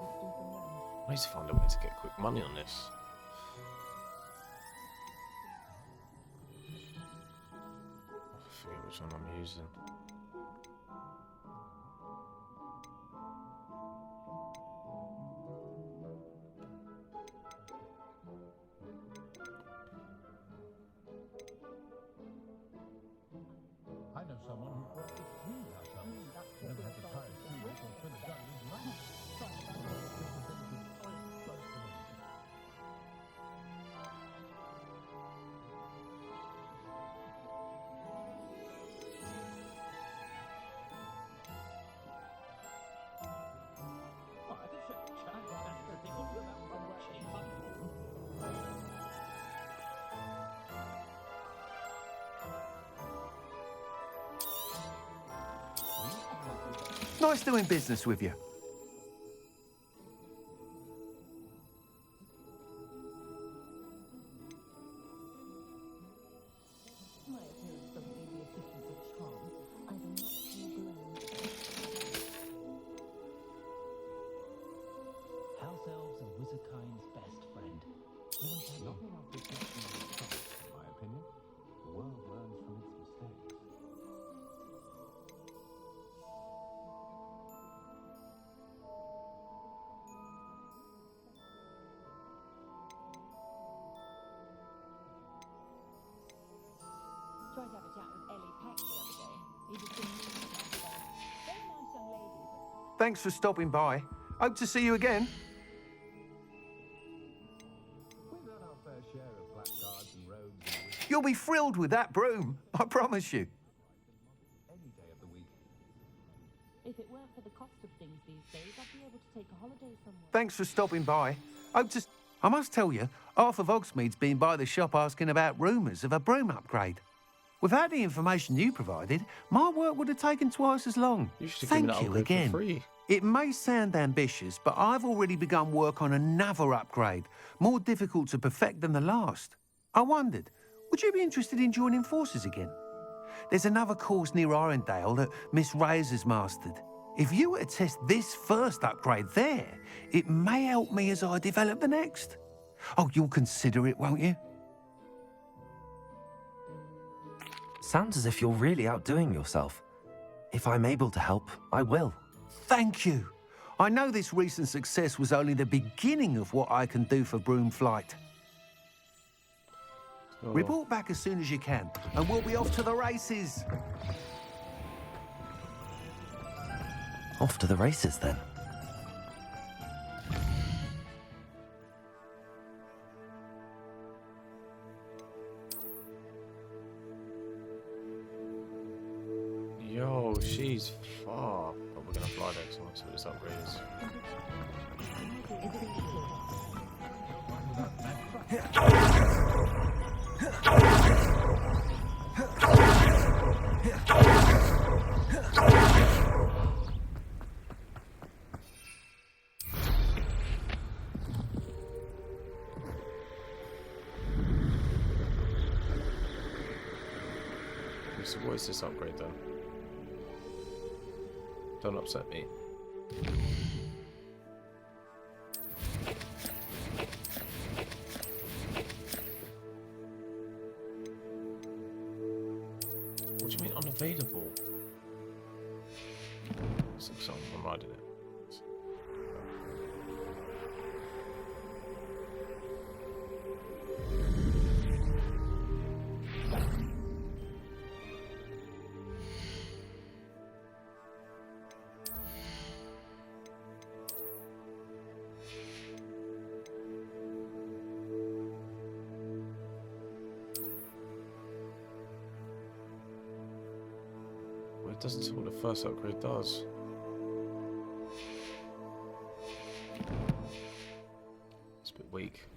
I need to find a way to get quick money on this. I forget which one I'm using.
I know someone who brought this greenhouse up. Never had the time to do it or could have done his life.
Nice doing business with you.
House elves are wizardkind's best friend. Nothing of this makes me trust, in my opinion. The world learns from its mistakes.
Tried to have a chat with Ellie Peck the other day. He was very nice young lady, but
Thanks for stopping by. Hope to see you again.
We've had our fair share of blackguards and rogues and wizards
You'll be thrilled with that broom, I promise you.
any day of the week.
if it weren't for the cost of things these days, I'd be able to take a holiday somewhere.
Thanks for stopping by. Hope to... I must tell you, half of Hogsmeade's been by the shop asking about rumours of a broom upgrade. Without the information you provided, my work would have taken twice as long.
You should have given
Thank
that
you
upgrade
again.
for free.
It may sound ambitious, but I've already begun work on another upgrade, more difficult to perfect than the last. I wondered, would you be interested in joining forces again? There's another course near Arendelle that Miss Reyes has mastered. If you were to test this first upgrade there, it may help me as I develop the next. Oh, you'll consider it, won't you?
Sounds as if you're really outdoing yourself. If I'm able to help, I will.
Thank you. I know this recent success was only the beginning of what I can do for Broomflight.
Oh.
Report back as soon as you can, and we'll be off to the races.
Off to the races, then.
Yo, she's far. But we're gonna fly there, so let's see what this upgrade is. So what is this upgrade then? Don't upset me. What do you mean unavailable? It's like I'm riding it. It doesn't see what the first upgrade does. It's a bit weak.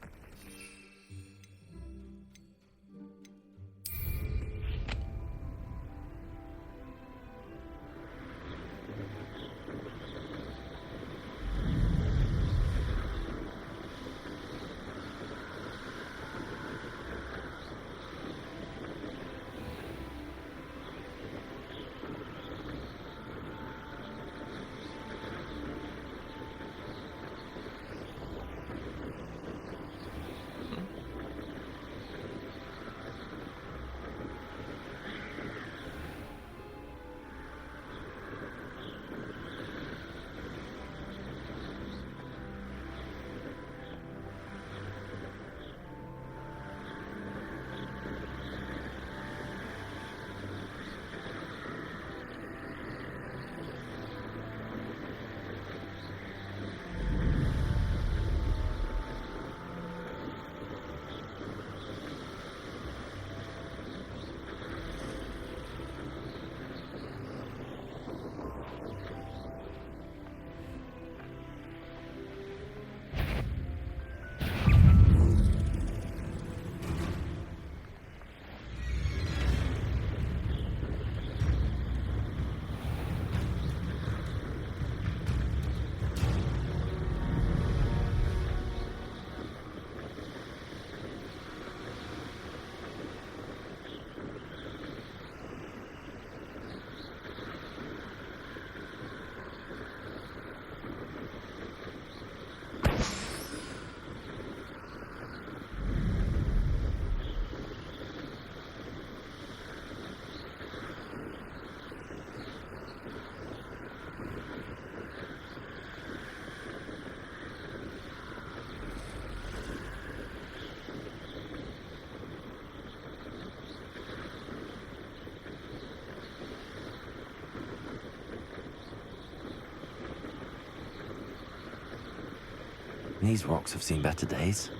These rocks have seen better days.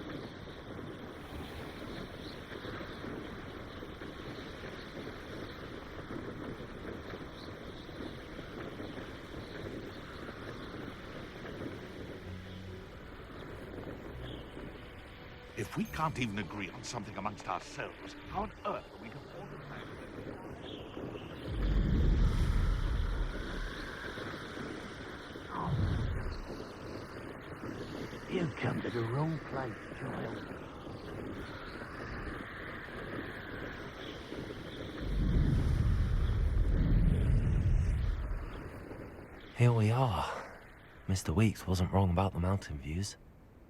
If we can't even agree on something amongst ourselves, how on earth are we to organize it?
You've come to the wrong place, child.
Here we are. Mr. Weeks wasn't wrong about the mountain views.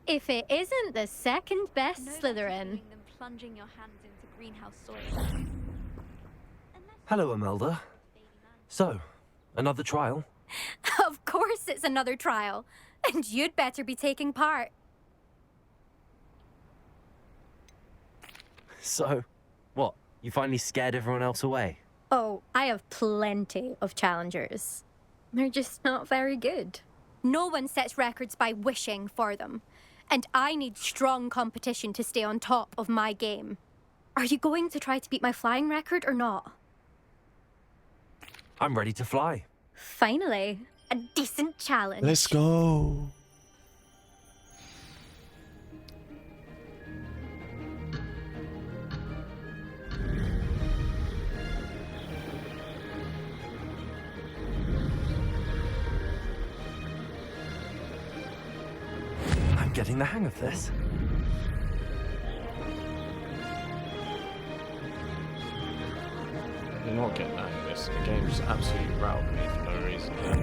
If it isn't the second best Slytherin. Than plunging your hands into greenhouse soil.
Hello, Imelda. So, another trial?
Of course it's another trial. And you'd better be taking part.
So, what? You finally scared everyone else away?
Oh, I have plenty of challengers. They're just not very good. No one sets records by wishing for them. And I need strong competition to stay on top of my game. Are you going to try to beat my flying record or not?
I'm ready to fly.
Finally, a decent challenge.
Let's go.
I'm getting the hang of this.
You're not getting out of this. The game just absolutely routed me for no reason. Yeah.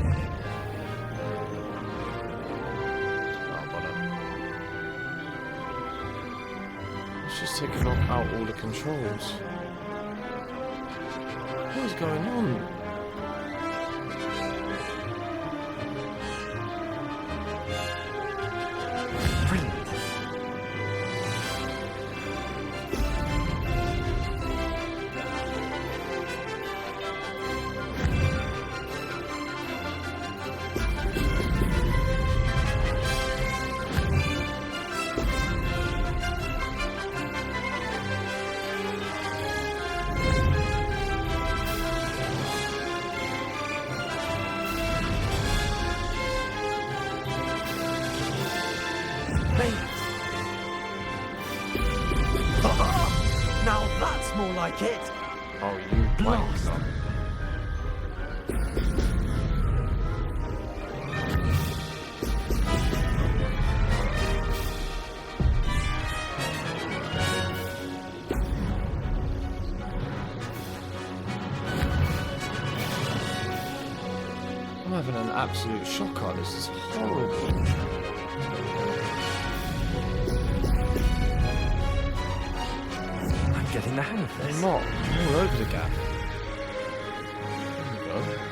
Oh, bother. It's just taking out all the controls. What is going on?
Now that's more like it.
Oh, you blast. I'm having an absolute shocker. This is horrible.
Getting the hang of this.
I'm not. I'm all over the gap. There we go.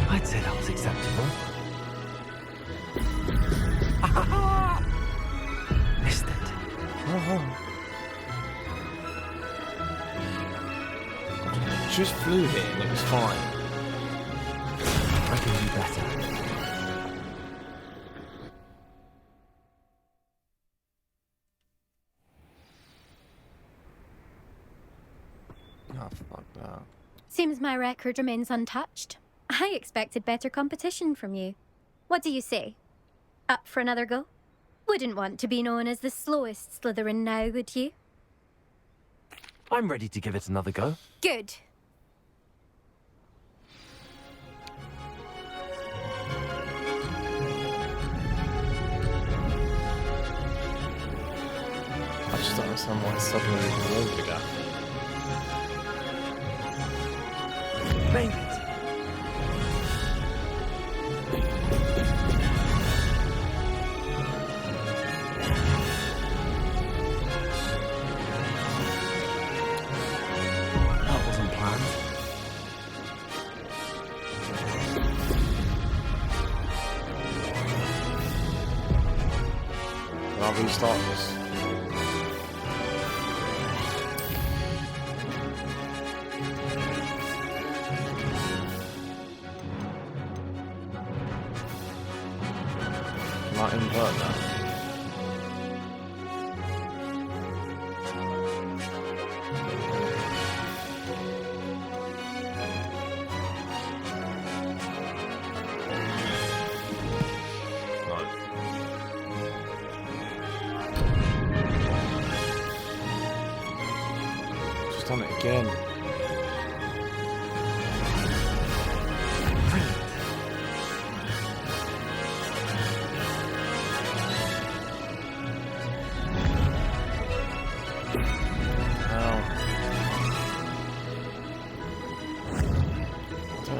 I'd say that was acceptable. Missed it.
Just flew here and it was fine.
I can do better.
Oh, fuck that.
Seems my record remains untouched. I expected better competition from you. What do you say? Up for another go? Wouldn't want to be known as the slowest Slytherin now, would you?
I'm ready to give it another go.
Good.
I just don't understand why it's suddenly all over the gap.
Made it. That wasn't planned.
I'll restart this. Might invert that. No. Just done it again.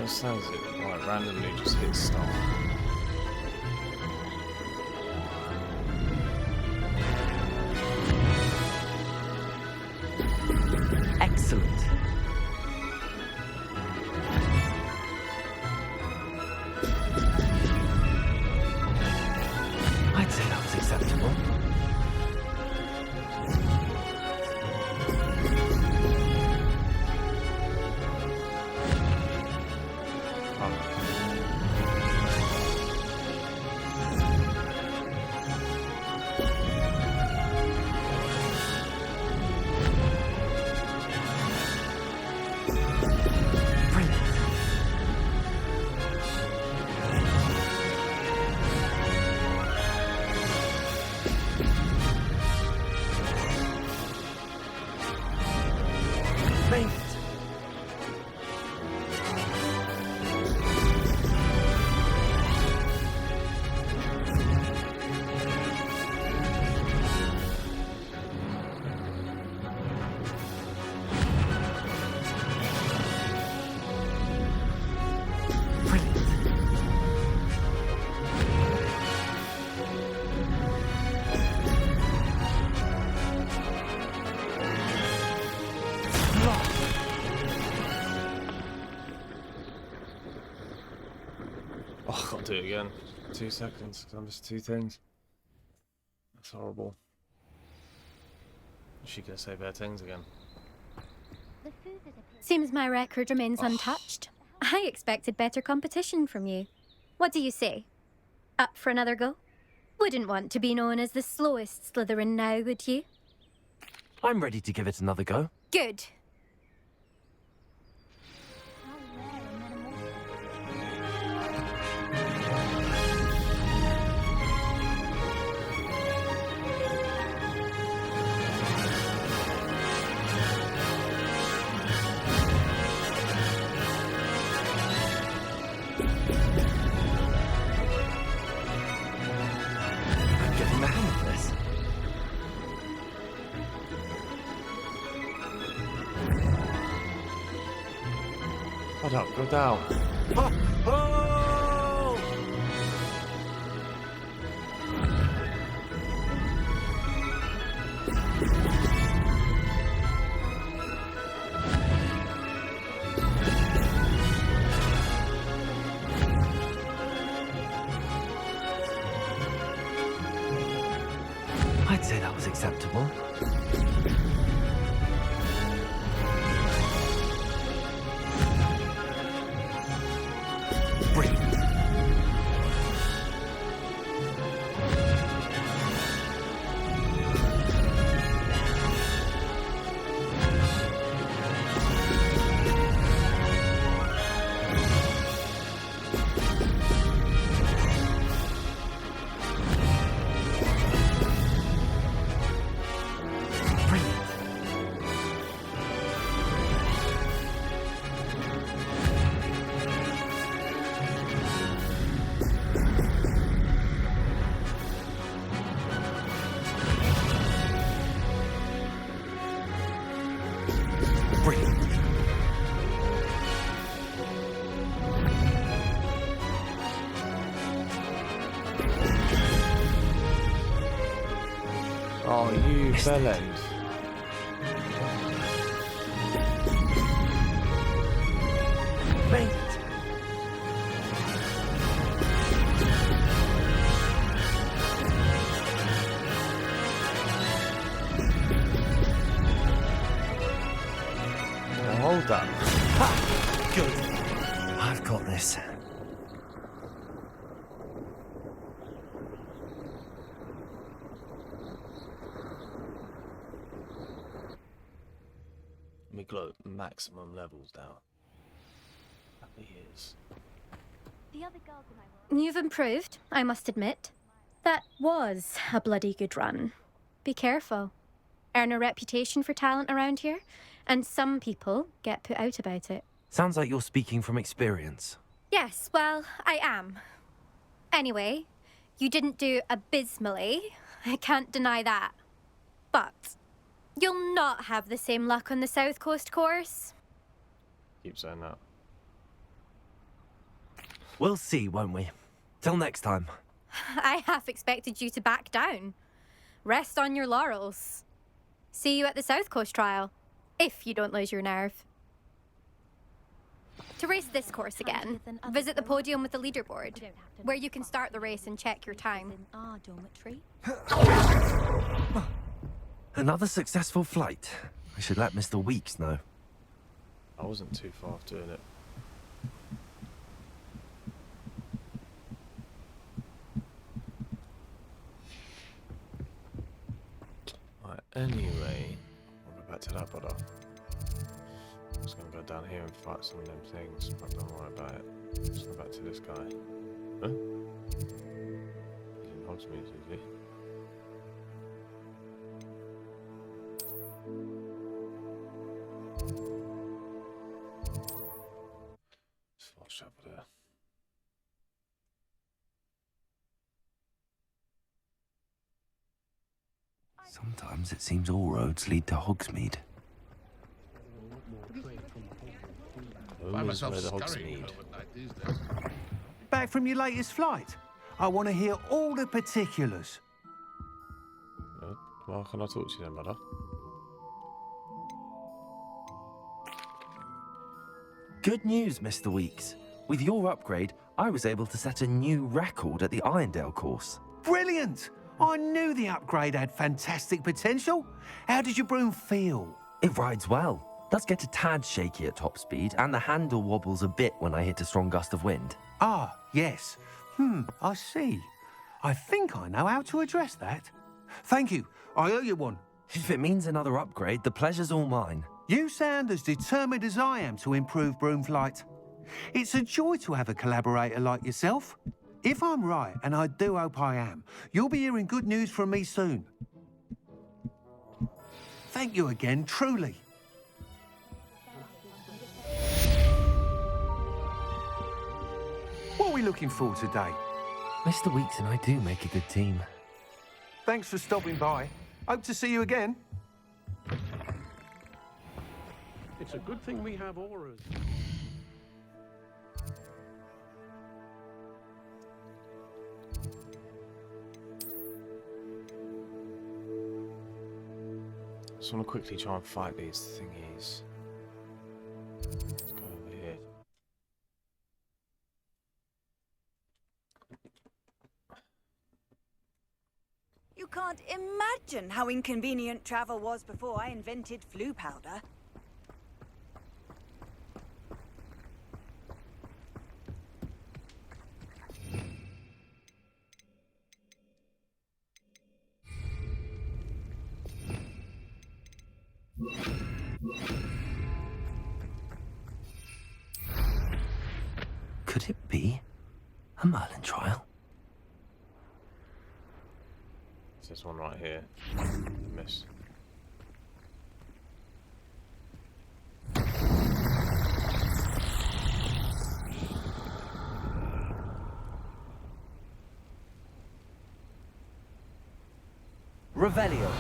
Sounds it like randomly just hits stuff.
Excellent. I'd say that was acceptable.
do it again. 2 seconds, because I missed 2 things. That's horrible. Is she gonna say bad things again?
Seems my record remains untouched. I expected better competition from you. What do you say? Up for another go? Wouldn't want to be known as the slowest Slytherin now, would you?
I'm ready to give it another go.
Good.
I'm getting the hang of this.
Hold up, go down.
Oh! Oh! I'd say that was acceptable. Brilliant. Brilliant.
Oh, you bellend.
Made it.
Now hold up.
Ha! Good. I've got this.
Let me gloat maximum levels down. Happy years.
You've improved, I must admit. That was a bloody good run. Be careful. Earn a reputation for talent around here, and some people get put out about it.
Sounds like you're speaking from experience.
Yes, well, I am. Anyway, you didn't do abysmally. I can't deny that. But you'll not have the same luck on the South Coast course.
Keep saying that.
We'll see, won't we? Till next time.
I half expected you to back down. Rest on your laurels. See you at the South Coast trial, if you don't lose your nerve. To race this course again, visit the podium with the leaderboard, where you can start the race and check your time.
Another successful flight. I should let Mr. Weeks know.
I wasn't too far off doing it. Right, anyway, I'll go back to that brother. I'm just gonna go down here and fight some of them things, but don't worry about it. Let's go back to this guy. Huh? He's in Hogsmeade, is he? Let's watch over there.
Sometimes it seems all roads lead to Hogsmeade.
Find
Always
myself
where the
scurrying
Hogsmeade.
home at night these days.
Back from your latest flight. I want to hear all the particulars.
Well, can I talk to you then, brother?
Good news, Mr. Weeks. With your upgrade, I was able to set a new record at the Irondale course.
Brilliant! I knew the upgrade had fantastic potential. How did your broom feel?
It rides well. Does get a tad shaky at top speed, and the handle wobbles a bit when I hit a strong gust of wind.
Ah, yes. I see. I think I know how to address that. Thank you. I owe you one.
If it means another upgrade, the pleasure's all mine.
You sound as determined as I am to improve broom flight. It's a joy to have a collaborator like yourself. If I'm right, and I do hope I am, you'll be hearing good news from me soon. Thank you again, truly. What are we looking for today?
Mr. Weeks and I do make a good team.
Thanks for stopping by. Hope to see you again.
It's a good thing we have auras.
Just want to quickly try and fight these thingies. Let's go over here.
You can't imagine how inconvenient travel was before I invented flu powder.
Could it be a Merlin trial?
It's this one right here. Miss.
Revelio.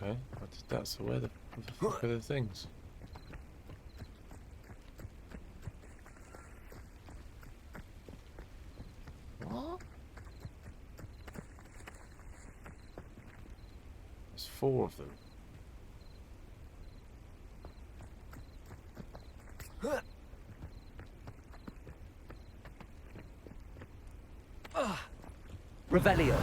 Okay, that's where the fuck are the things? What? There's 4 of them.
Revelio.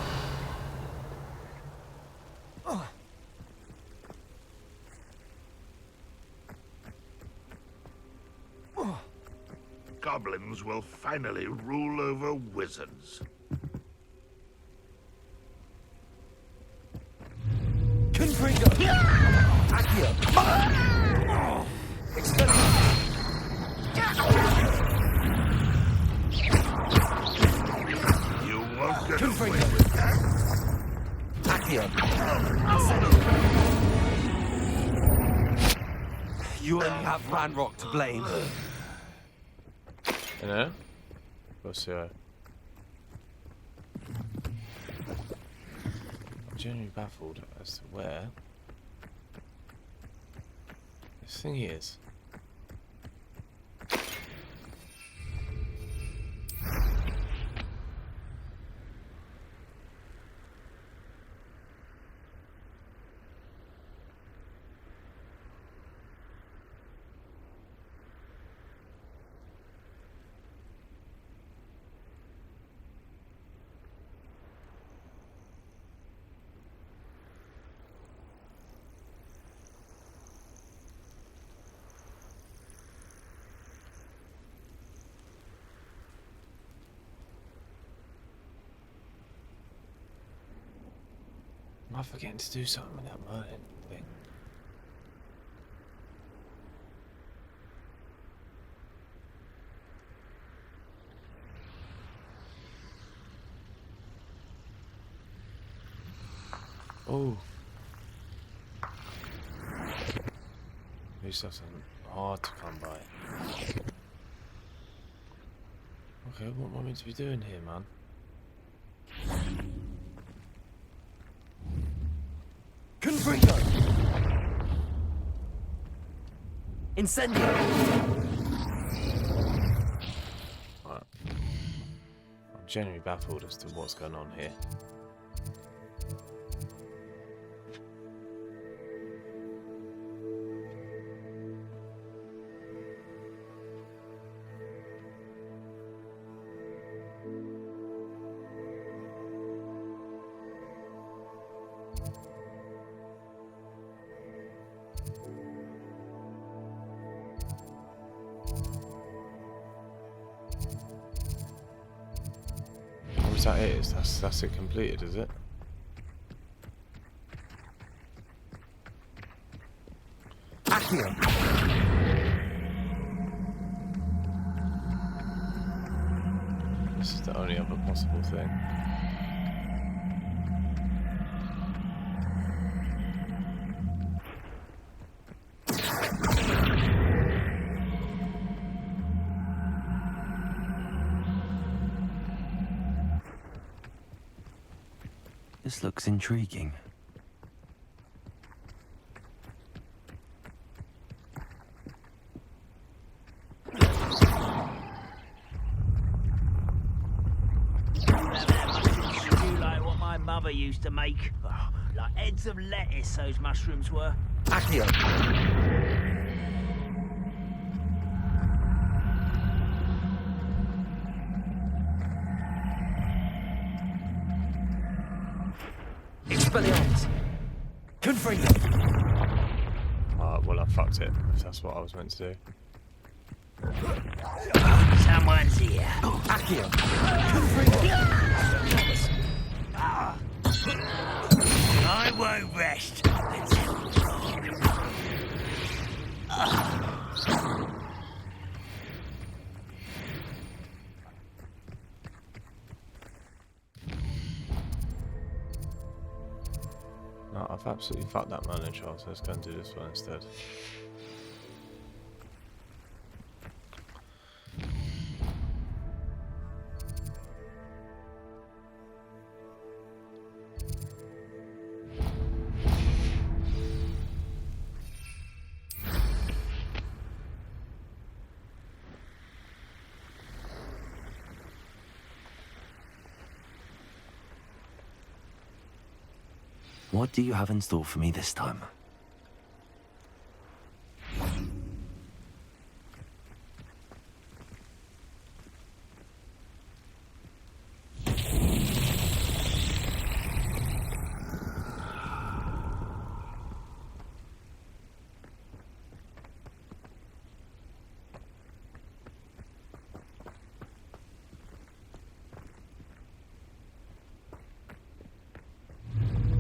Goblins will finally rule over wizards.
Confringo! Accio!
You won't get away
Confringo!
with that.
Accio! You only have Ranrock to blame.
You know? What's I'm genuinely baffled as to where this thing is. Am I forgetting to do something with that Merlin thing? Oh. New stuff's hard to come by. Okay, what am I meant to be doing here, man?
Confringo! Incendio!
Alright. I'm genuinely baffled as to what's going on here. Is that it? That's it completed, is it? This is the only other possible thing.
This looks intriguing.
You like what my mother used to make? Oh, like heads of lettuce, those mushrooms were.
Accio! Expelliarmus! Confringo!
Well, I fucked it, if that's what I was meant to do.
Someone's here.
Accio! Confringo!
I won't rest.
No, I've absolutely fucked that Merlin child, so let's go and do this one instead.
What do you have in store for me this time?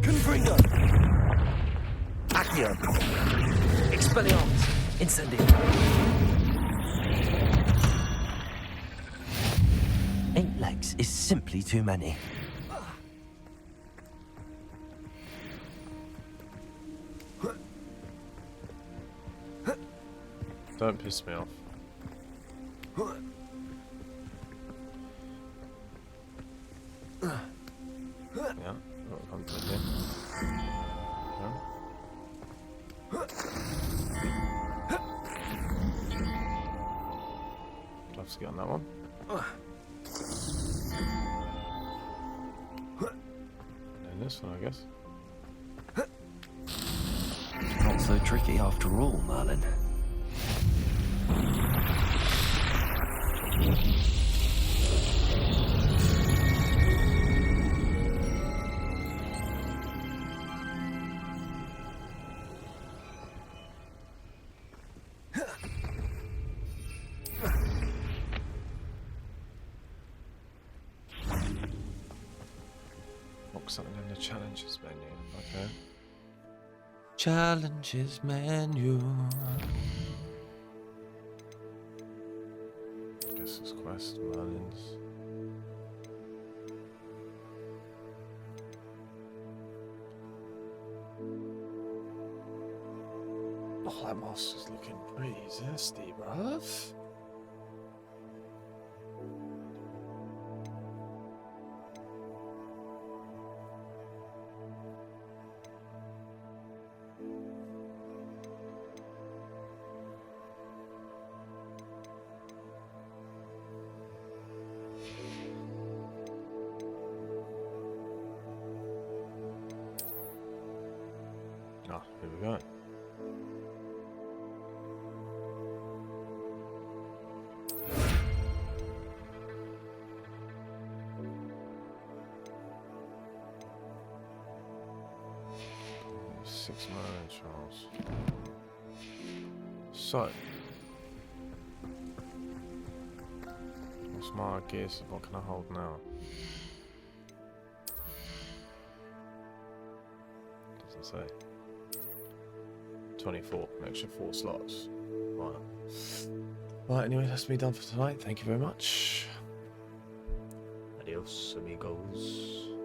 Confringo! Accio! Expelliarmus! Incendio! 8 legs is simply too many.
Don't piss me off. Yeah, that'll come to here. No? Do I have to get on that one? And this one, I guess.
Not so tricky after all, Merlin.
Something in the challenges menu. Okay. Challenges menu. Guess it's quest Merlin's. Oh, that moss is looking pretty zesty, bruv. go. Six man trials. So, what's my guess? What can I hold now? Doesn't say. 24, an extra 4 slots. Right. Right, anyway, that's me done for tonight. Thank you very much. Adios, amigos.